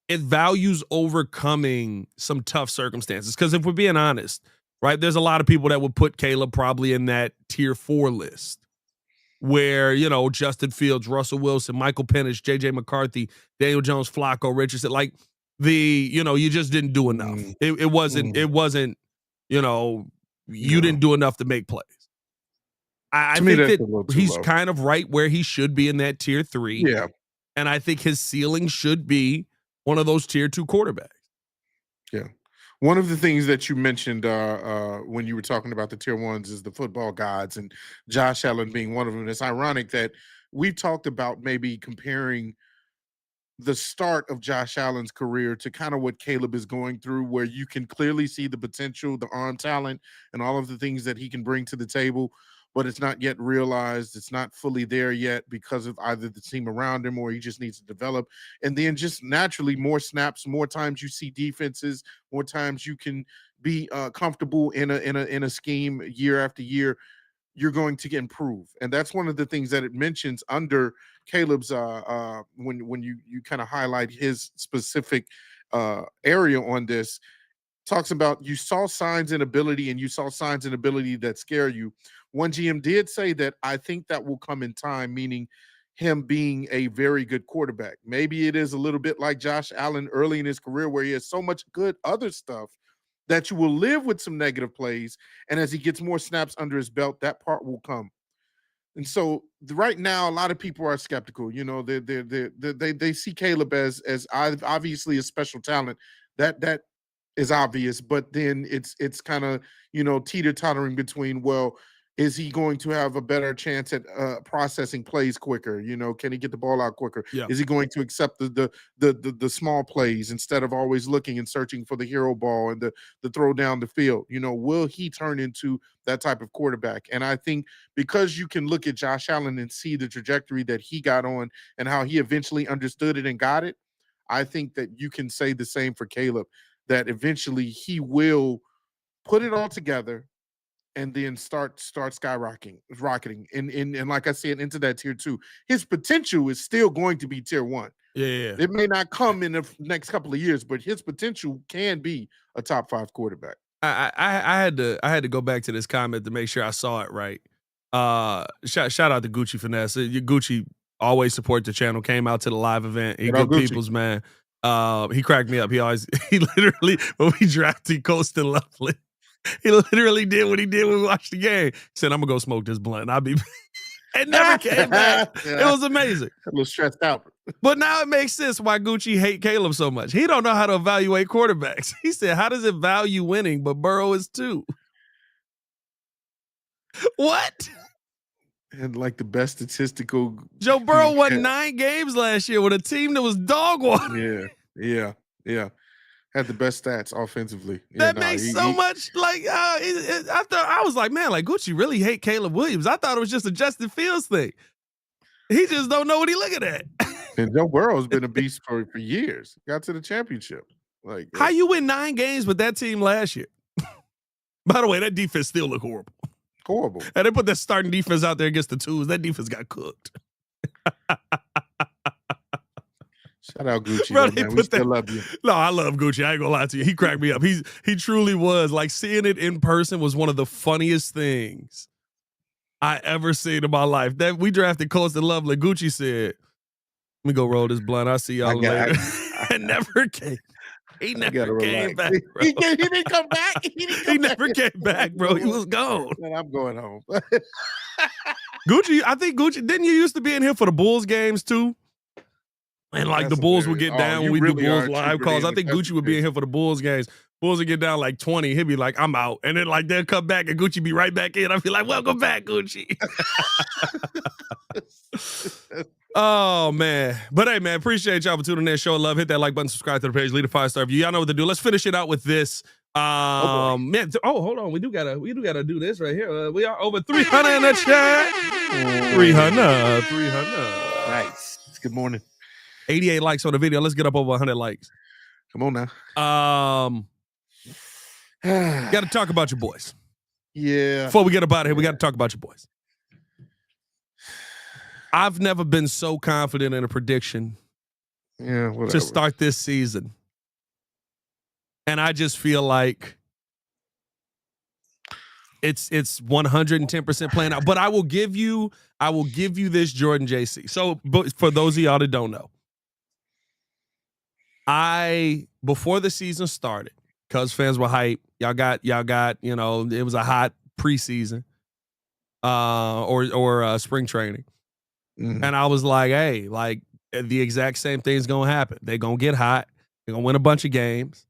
[SPEAKER 1] it values overcoming some tough circumstances. Because if we're being honest, right, there's a lot of people that would put Caleb probably in that tier 4 list where, Justin Fields, Russell Wilson, Michael Penix, J.J. McCarthy, Daniel Jones, Flacco, Richardson, like you just didn't do enough. It wasn't, you didn't do enough to make plays. I think that he's kind of right where he should be in that tier 3.
[SPEAKER 2] Yeah.
[SPEAKER 1] And I think his ceiling should be one of those tier 2 quarterbacks.
[SPEAKER 2] Yeah. One of the things that you mentioned when you were talking about the tier 1s is the football gods, and Josh Allen being one of them. It's ironic that we've talked about maybe comparing the start of Josh Allen's career to kind of what Caleb is going through, where you can clearly see the potential, the arm talent, and all of the things that he can bring to the table. but it's not yet realized. It's not fully there yet because of either the team around him or he just needs to develop. And then just naturally more snaps, more times you see defenses, more times you can be comfortable in a scheme year after year, you're going to improve. And that's one of the things that it mentions under Caleb's when you kind of highlight his specific area on this. Talks about you saw signs and ability, and you saw signs and ability that scare you. One GM did say that I think that will come in time, meaning him being a very good quarterback. Maybe it is a little bit like Josh Allen early in his career, where he has so much good other stuff that you will live with some negative plays. And as he gets more snaps under his belt, that part will come. And so right now, a lot of people are skeptical. You know, they see Caleb as obviously a special talent. That is obvious, but then it's kind of, you know, teeter-tottering between, well, is he going to have a better chance at processing plays quicker? You know, can he get the ball out quicker?
[SPEAKER 1] Yeah.
[SPEAKER 2] Is he going to accept the small plays instead of always looking and searching for the hero ball and the throw down the field? You know, will he turn into that type of quarterback? And I think because you can look at Josh Allen and see the trajectory that he got on and how he eventually understood it and got it, I think that you can say the same for Caleb, that eventually he will put it all together and then start skyrocketing, and like I said, into that tier 2. His potential is still going to be tier 1.
[SPEAKER 1] Yeah.
[SPEAKER 2] It may not come in the next couple of years, but his potential can be a top 5 quarterback.
[SPEAKER 1] I had to go back to this comment to make sure I saw it right. Shout out to Gucci Finesse. Gucci always support the channel. Came out to the live event. He good people's man. He cracked me up. He literally, when we drafted Coastal Lovely, he literally did what he did when we watched the game. He said, "I'm gonna go smoke this blunt." I'll be. It never came back. It was amazing.
[SPEAKER 2] A little stressed out.
[SPEAKER 1] But now it makes sense why Gucci hate Caleb so much. He don't know how to evaluate quarterbacks. He said, "How does it value winning?" But Burrow is 2. What?
[SPEAKER 2] And like the best statistical.
[SPEAKER 1] Joe Burrow won 9 games last year with a team that was dog water.
[SPEAKER 2] Yeah. Had the best stats offensively.
[SPEAKER 1] That makes so much like I thought. I was like, man, like Gucci really hate Caleb Williams. I thought it was just a Justin Fields thing. He just don't know what he looking at.
[SPEAKER 2] And Joe Burrow's been a beast for years. Got to the championship. Like,
[SPEAKER 1] how you win 9 games with that team last year? By the way, that defense still look horrible.
[SPEAKER 2] Horrible.
[SPEAKER 1] And they put that starting defense out there against the twos. That defense got cooked.
[SPEAKER 2] Shout out Gucci.
[SPEAKER 1] Bro,
[SPEAKER 2] man. We still love you.
[SPEAKER 1] No, I love Gucci. I ain't gonna lie to you. He cracked me up. He truly was. Like, seeing it in person was one of the funniest things I ever seen in my life. That we drafted Coastal Lovely. Gucci said, "Let me go roll this blunt. I'll see y'all later." And never came. He never came back, bro.
[SPEAKER 2] He didn't come back.
[SPEAKER 1] He never came back, bro. He was gone.
[SPEAKER 2] Man, I'm going home.
[SPEAKER 1] Gucci, I think Gucci, didn't you used to be in here for the Bulls games too? And like
[SPEAKER 2] That's
[SPEAKER 1] the Bulls
[SPEAKER 2] hilarious.
[SPEAKER 1] would get down when we
[SPEAKER 2] really
[SPEAKER 1] do Bulls
[SPEAKER 2] are
[SPEAKER 1] live
[SPEAKER 2] cheaper
[SPEAKER 1] calls. I
[SPEAKER 2] than
[SPEAKER 1] think
[SPEAKER 2] the
[SPEAKER 1] Gucci would be in here for the Bulls games. Bulls would get down like 20. He'd be like, "I'm out." And then like they'll come back and Gucci be right back in. I'd be like, "Welcome back, Gucci." Oh, man. But hey, man, appreciate y'all for tuning in. Show love. Hit that like button, subscribe to the page, leave a 5-star review. Y'all know what to do. Let's finish it out with this. Man, hold on. We do gotta do this right here. We are over 300 in the chat. 300.
[SPEAKER 2] Nice. Good morning.
[SPEAKER 1] 88 likes on the video. Let's get up over 100 likes.
[SPEAKER 2] Come on now.
[SPEAKER 1] Got to talk about your boys.
[SPEAKER 2] Yeah.
[SPEAKER 1] Before we get up out of here, we got to talk about your boys. I've never been so confident in a prediction to start this season. And I just feel like it's 110% playing out. But I will give you this, Jordan JC. So for those of y'all that don't know, before the season started, Cubs fans were hype. Y'all got, you know, it was a hot preseason or spring training. Mm-hmm. And I was like, hey, like the exact same thing's going to happen. They're going to get hot. They're going to win a bunch of games.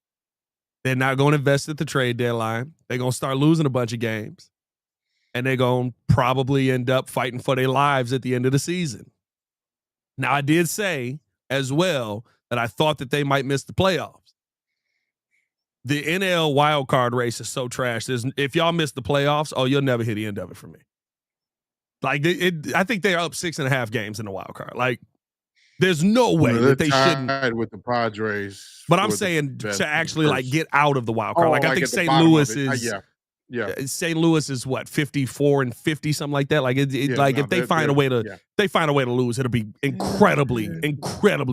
[SPEAKER 1] They're not going to invest at the trade deadline. They're going to start losing a bunch of games. And they're going to probably end up fighting for their lives at the end of the season. Now, I did say as well that I thought that they might miss the playoffs. The NL wildcard race is so trash. If y'all miss the playoffs, you'll never hit the end of it for me. Like I think they're up 6.5 games in the wild card. Like, there's no way that they shouldn't.
[SPEAKER 2] With the Padres.
[SPEAKER 1] But I'm saying to actually like get out of the wild card. Like I think St.
[SPEAKER 2] Louis
[SPEAKER 1] Louis is. Yeah. St. Louis is what 54-50, something like that. Like if they find a way to lose, it'll be incredibly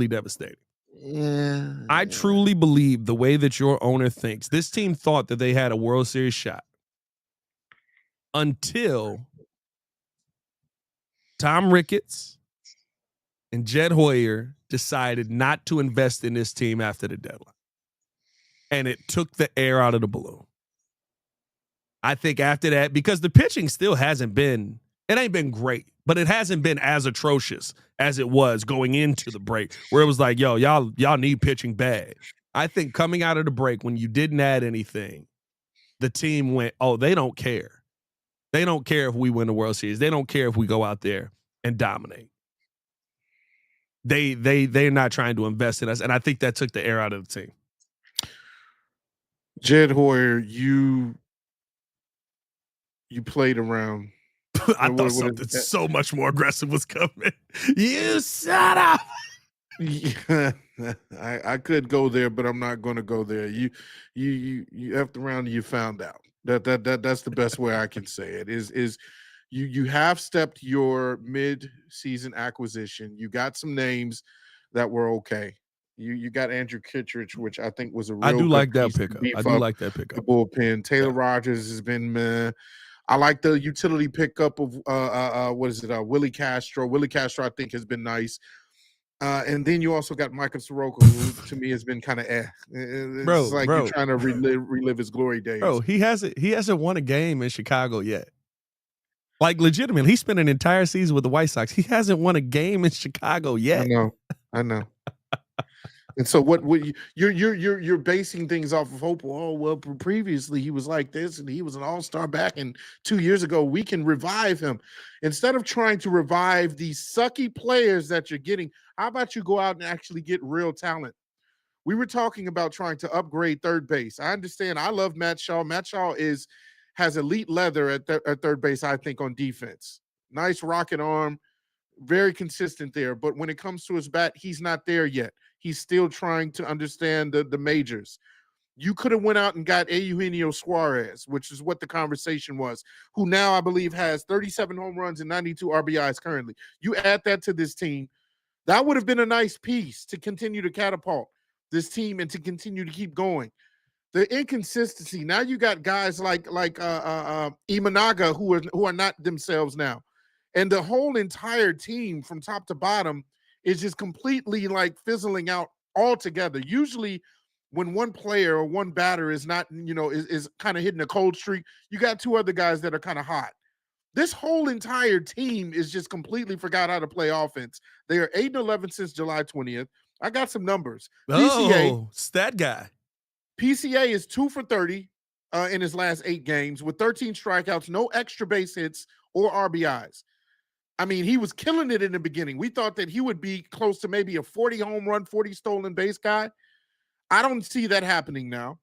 [SPEAKER 1] devastating.
[SPEAKER 2] Yeah.
[SPEAKER 1] I truly believe the way that your owner thinks. This team thought that they had a World Series shot until Tom Ricketts and Jed Hoyer decided not to invest in this team after the deadline. And it took the air out of the balloon. I think after that, because the pitching still hasn't been, it ain't been great, but it hasn't been as atrocious as it was going into the break, where it was like, yo, y'all need pitching bad. I think coming out of the break, when you didn't add anything, the team went, oh, they don't care. They don't care if we win the World Series. They don't care if we go out there and dominate. They're not trying to invest in us, and I think that took the air out of the team.
[SPEAKER 2] Jed Hoyer, you played around.
[SPEAKER 1] I thought something so much more aggressive was coming. You shut up.
[SPEAKER 2] Yeah, I could go there, but I'm not going to go there. You effed around and you found out. That's the best way I can say it. Is you have stepped your mid-season acquisition. You got some names that were okay. You got Andrew Kittredge, which I think was a real.
[SPEAKER 1] I do like that pickup.
[SPEAKER 2] The bullpen. Taylor Rogers has been meh. I like the utility pickup of Willie Castro. Willie Castro, I think, has been nice. And then you also got Michael Soroka, who to me has been kind of It's like you're trying to relive his glory days.
[SPEAKER 1] Bro, he hasn't won a game in Chicago yet. Like, legitimately, he spent an entire season with the White Sox. He hasn't won a game in Chicago yet.
[SPEAKER 2] I know. And so what you're basing things off of hope. Oh, well, previously he was like this and he was an all-star back and 2 years ago. We can revive him. Instead of trying to revive these sucky players that you're getting, how about you go out and actually get real talent? We were talking about trying to upgrade third base. I understand. I love Matt Shaw. Matt Shaw has elite leather at third base, I think, on defense. Nice rocket arm, very consistent there. But when it comes to his bat, he's not there yet. He's still trying to understand the majors. You could have went out and got Eugenio Suarez, which is what the conversation was, who now I believe has 37 home runs and 92 RBIs currently. You add that to this team, that would have been a nice piece to continue to catapult this team and to continue to keep going. The inconsistency, now you got guys like Imanaga who are not themselves now. And the whole entire team from top to bottom is just completely like fizzling out altogether. Usually when one player or one batter is not, is kind of hitting a cold streak, you got two other guys that are kind of hot. This whole entire team is just completely forgot how to play offense. They are 8-11 since July 20th. I got some numbers.
[SPEAKER 1] Oh, stat guy.
[SPEAKER 2] PCA is 2 for 30 in his last 8 games with 13 strikeouts, no extra base hits or RBIs. I mean, he was killing it in the beginning. We thought that he would be close to maybe a 40 home run, 40 stolen base guy. I don't see that happening now.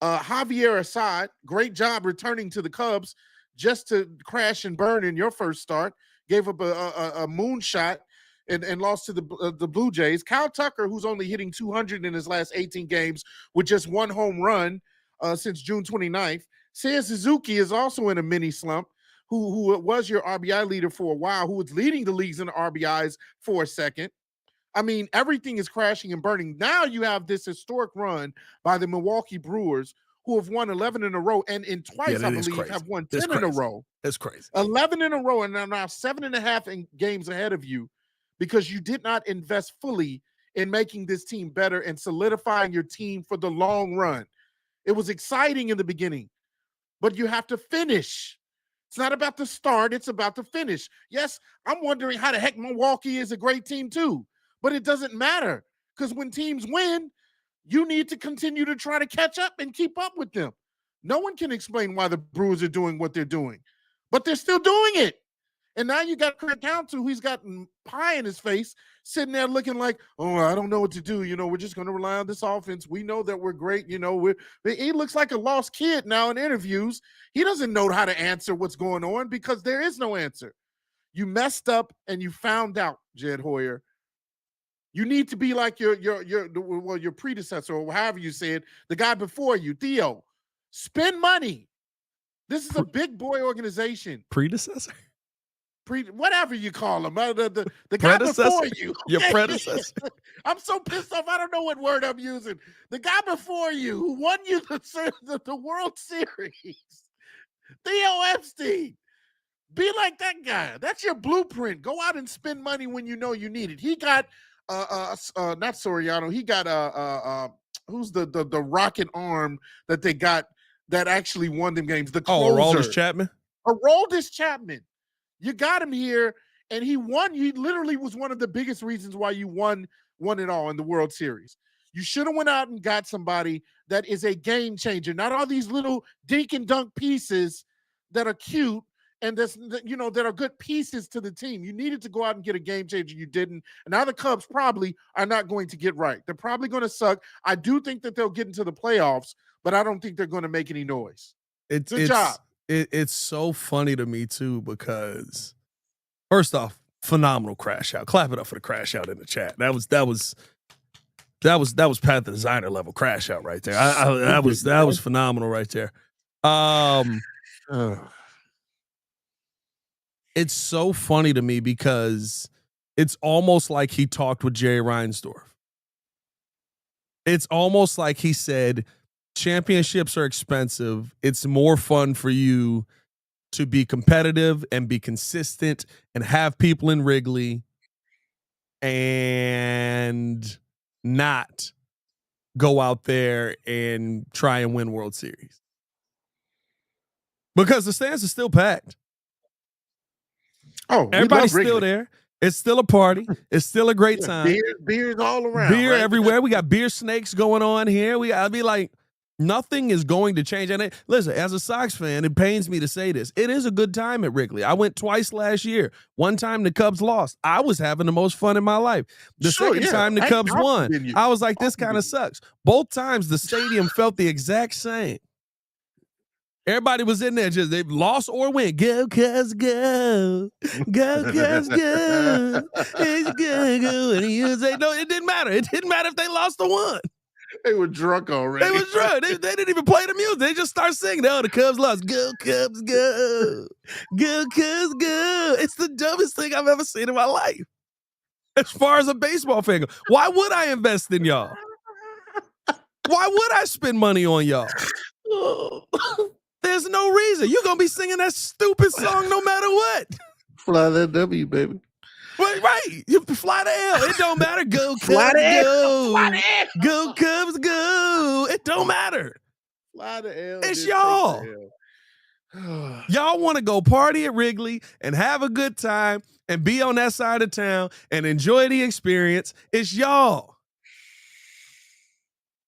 [SPEAKER 2] Javier Assad, great job returning to the Cubs just to crash and burn in your first start. Gave up a moonshot and lost to the Blue Jays. Kyle Tucker, who's only hitting 200 in his last 18 games with just 1 home run since June 29th. Seiya Suzuki is also in a mini slump. Who was your RBI leader for a while, who was leading the leagues in the RBIs for a second. I mean, everything is crashing and burning. Now you have this historic run by the Milwaukee Brewers, who have won 11 in a row, and in twice, I believe, have won 10 in a row.
[SPEAKER 1] That's crazy.
[SPEAKER 2] 11 in a row, and they're now 7.5 games ahead of you because you did not invest fully in making this team better and solidifying your team for the long run. It was exciting in the beginning, but you have to finish. It's not about the start. It's about the finish. Yes, I'm wondering how the heck Milwaukee is a great team too, but it doesn't matter because when teams win, you need to continue to try to catch up and keep up with them. No one can explain why the Brewers are doing what they're doing, but they're still doing it. And now you got Craig Counsell, who's got pie in his face, sitting there looking like, oh, I don't know what to do. We're just going to rely on this offense. We know that we're great. He looks like a lost kid now in interviews. He doesn't know how to answer what's going on because there is no answer. You messed up and you found out, Jed Hoyer. You need to be like your predecessor, or however you said, the guy before you, Theo. Spend money. This is a big boy organization.
[SPEAKER 1] Predecessor?
[SPEAKER 2] Whatever you call him. The guy before you.
[SPEAKER 1] Your predecessor?
[SPEAKER 2] I'm so pissed off. I don't know what word I'm using. The guy before you who won you the World Series. Theo Epstein. Be like that guy. That's your blueprint. Go out and spend money when you know you need it. He got not Soriano. He got who's the rocket arm that they got that actually won them games? The closer.
[SPEAKER 1] Aroldis Chapman.
[SPEAKER 2] Aroldis Chapman. You got him here, and he won. He literally was one of the biggest reasons why you won it all in the World Series. You should have went out and got somebody that is a game changer, not all these little dink and dunk pieces that are cute and that are good pieces to the team. You needed to go out and get a game changer. You didn't. And now the Cubs probably are not going to get right. They're probably going to suck. I do think that they'll get into the playoffs, but I don't think they're going to make any noise. Good job.
[SPEAKER 1] It's so funny to me too, because first off, phenomenal crash out. Clap it up for the crash out in the chat. That was Pat the Designer level crash out right there. That was phenomenal right there. It's so funny to me because it's almost like he talked with Jerry Reinsdorf. It's almost like he said, championships are expensive. It's more fun for you to be competitive and be consistent and have people in Wrigley and not go out there and try and win World Series. Because the stands are still packed.
[SPEAKER 2] Oh,
[SPEAKER 1] everybody's still there. It's still a party. It's still a great time.
[SPEAKER 2] Beers all around.
[SPEAKER 1] Beer
[SPEAKER 2] right?
[SPEAKER 1] everywhere. We got beer snakes going on here. I'd be like, nothing is going to change. And listen, as a Sox fan, it pains me to say this. It is a good time at Wrigley. I went twice last year. One time the Cubs lost. I was having the most fun in my life. The second time the Cubs won, I was like, this kind of sucks. Both times the stadium felt the exact same. Everybody was in there just, they lost or win. Go, Cubs, go. Go, Cubs, go. It's go. And you say, no, it didn't matter. It didn't matter if they lost or won.
[SPEAKER 2] They were drunk already.
[SPEAKER 1] They were drunk. They didn't even play the music. They just start singing. Oh, the Cubs lost. Go, Cubs, go. Go, Cubs, go. It's the dumbest thing I've ever seen in my life. As far as a baseball fan goes. Why would I invest in y'all? Why would I spend money on y'all? There's no reason. You're going to be singing that stupid song no matter what.
[SPEAKER 2] Fly that W, baby.
[SPEAKER 1] Right. You fly to L. It don't matter. Go Cubs, go. Go Cubs, go. It don't matter.
[SPEAKER 2] Fly to L.
[SPEAKER 1] It's y'all. Y'all want to go party at Wrigley and have a good time and be on that side of town and enjoy the experience. It's y'all.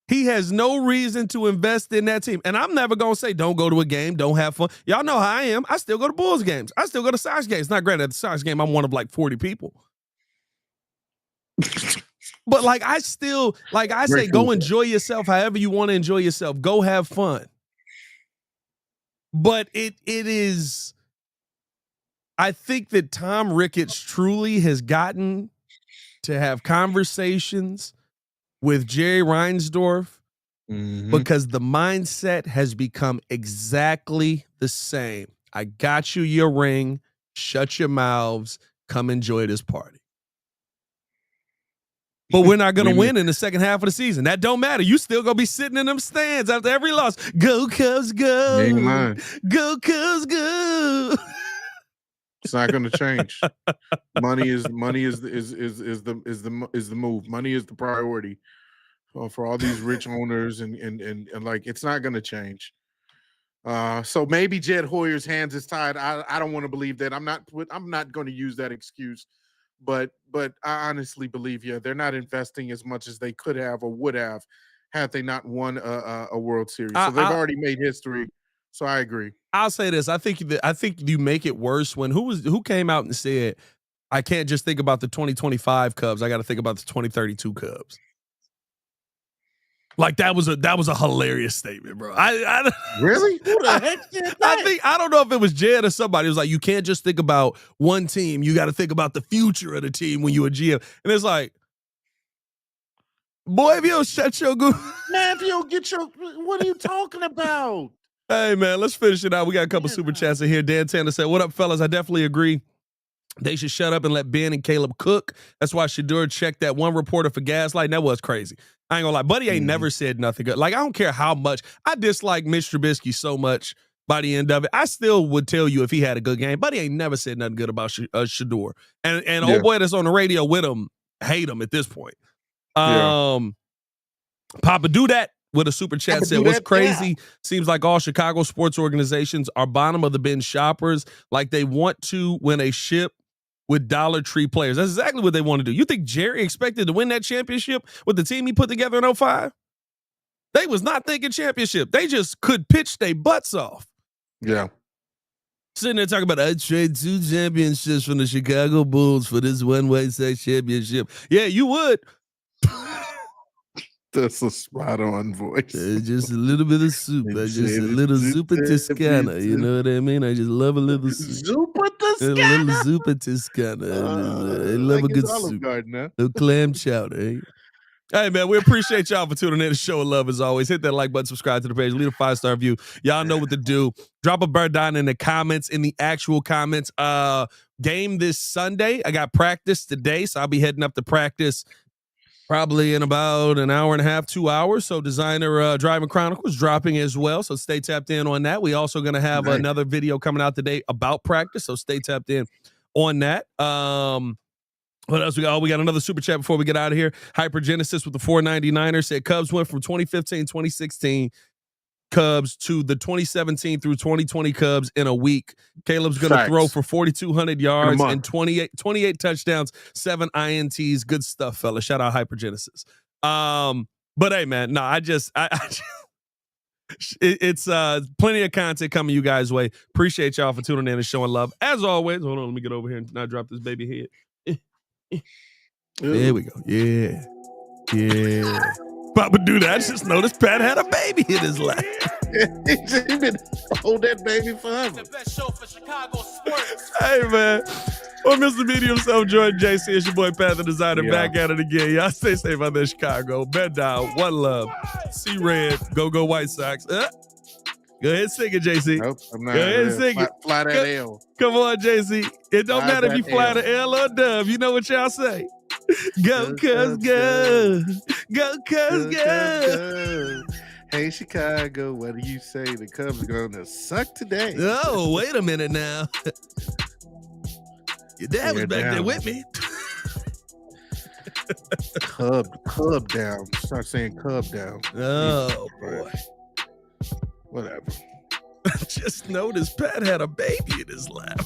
[SPEAKER 1] He has no reason to invest in that team. And I'm never going to say, don't go to a game, don't have fun. Y'all know how I am. I still go to Bulls games. I still go to Sox games. Not granted, at the Sox game, I'm one of like 40 people. But like, I say, go enjoy yourself however you want to enjoy yourself. Go have fun. But it is, I think that Tom Ricketts truly has gotten to have conversations with Jerry Reinsdorf because the mindset has become exactly the same. I got you your ring. Shut your mouths. Come enjoy this party. But we're not going to win in the second half of the season. That don't matter. You still going to be sitting in them stands after every loss. Go Cubs, go. Go Cubs, go.
[SPEAKER 2] It's not going to change. Money is the move. Money is the priority for all these rich owners, and like, it's not going to change. So maybe Jed Hoyer's hands is tied. I don't want to believe that. I'm not going to use that excuse, but I honestly believe they're not investing as much as they could have or would have had they not won a World Series. So they've already made history. So I agree.
[SPEAKER 1] I'll say this. I think you make it worse when who came out and said, I can't just think about the 2025 Cubs. I got to think about the 2032 Cubs. Like that was a hilarious statement, bro. I
[SPEAKER 2] Really? Who the heck said that?
[SPEAKER 1] I don't know if it was Jed or somebody. It was like, you can't just think about one team. You got to think about the future of the team when you're a GM. And it's like, boy, if you don't shut your goose.
[SPEAKER 2] Man, if you don't get your, what are you talking about?
[SPEAKER 1] Hey, man, let's finish it out. We got a couple super chats in here. Dan Tanner said, what up, fellas? I definitely agree. They should shut up and let Ben and Caleb cook. That's why Shedeur checked that one reporter for gaslighting. That was crazy. I ain't gonna lie. Buddy ain't never said nothing good. Like, I don't care how much. I dislike Mitch Trubisky so much by the end of it. I still would tell you if he had a good game. Buddy ain't never said nothing good about Shedeur. And old boy that's on the radio with him, hate him at this point. Papa Do That with a super chat said, what's crazy, seems like all Chicago sports organizations are bottom of the bin shoppers, like they want to win a ship with Dollar Tree players. That's exactly what they want to do. You think Jerry expected to win that championship with the team he put together in 2005? They was not thinking championship. They just could pitch their butts off.
[SPEAKER 2] Yeah.
[SPEAKER 1] Sitting there talking about, I trade 2 championships from the Chicago Bulls for this one White Sox championship. Yeah, you would.
[SPEAKER 2] That's a spot on voice.
[SPEAKER 1] Just a little bit of soup. Just a little Zuppa Toscana. You know what I mean? I just love a little soup.
[SPEAKER 2] Zuppa Toscana.
[SPEAKER 1] A little Zuppa Toscana. I love a good soup. A clam chowder. Eh? Hey, man, we appreciate y'all for tuning in to Show of Love as always. Hit that like button, subscribe to the page, leave a 5-star review. Y'all know what to do. Drop a bird down in the comments, in the actual comments. Game this Sunday. I got practice today, so I'll be heading up to practice probably in about an hour and a half, 2 hours. So Designer Driving Chronicles dropping as well. So stay tapped in on that. We also going to have another video coming out today about practice. So stay tapped in on that. What else we got? Oh, we got another super chat before we get out of here. Hypergenesis with the 499er said Cubs went from 2015, 2016 Cubs to the 2017 through 2020 Cubs in a week. Caleb's going to throw for 4,200 yards and 28 touchdowns, 7 INTs. Good stuff, fella. Shout out Hypergenesis. But hey, man, no, it's plenty of content coming you guys' way. Appreciate y'all for tuning in and showing love. As always, hold on, let me get over here and not drop this baby head. There we go. Yeah. Papa Do That. I just noticed Pat had a baby in his lap.
[SPEAKER 2] He's been hold that baby forever.
[SPEAKER 3] The best show for Chicago sports.
[SPEAKER 1] Hey, man. Well, Mr. Medium Self, Jordan JC, it's your boy Pat the Designer back at it again. Y'all stay safe out there, Chicago. Bed down. One love. See red. Go White Sox. Go ahead and sing it, JC.
[SPEAKER 2] Nope, I'm not.
[SPEAKER 1] Go ahead and sing it.
[SPEAKER 2] Fly that L.
[SPEAKER 1] Come on, JC. It don't matter if you fly the L or dub. You know what y'all say. Go, Cubs, go. Go, Cubs, go.
[SPEAKER 2] Hey, Chicago, what do you say? The Cubs are going to suck today.
[SPEAKER 1] Oh, wait a minute now. Your dad was back there with me.
[SPEAKER 2] Cub down. Start saying Cub down.
[SPEAKER 1] Oh, boy.
[SPEAKER 2] Whatever.
[SPEAKER 1] Just noticed Pat had a baby in his lap.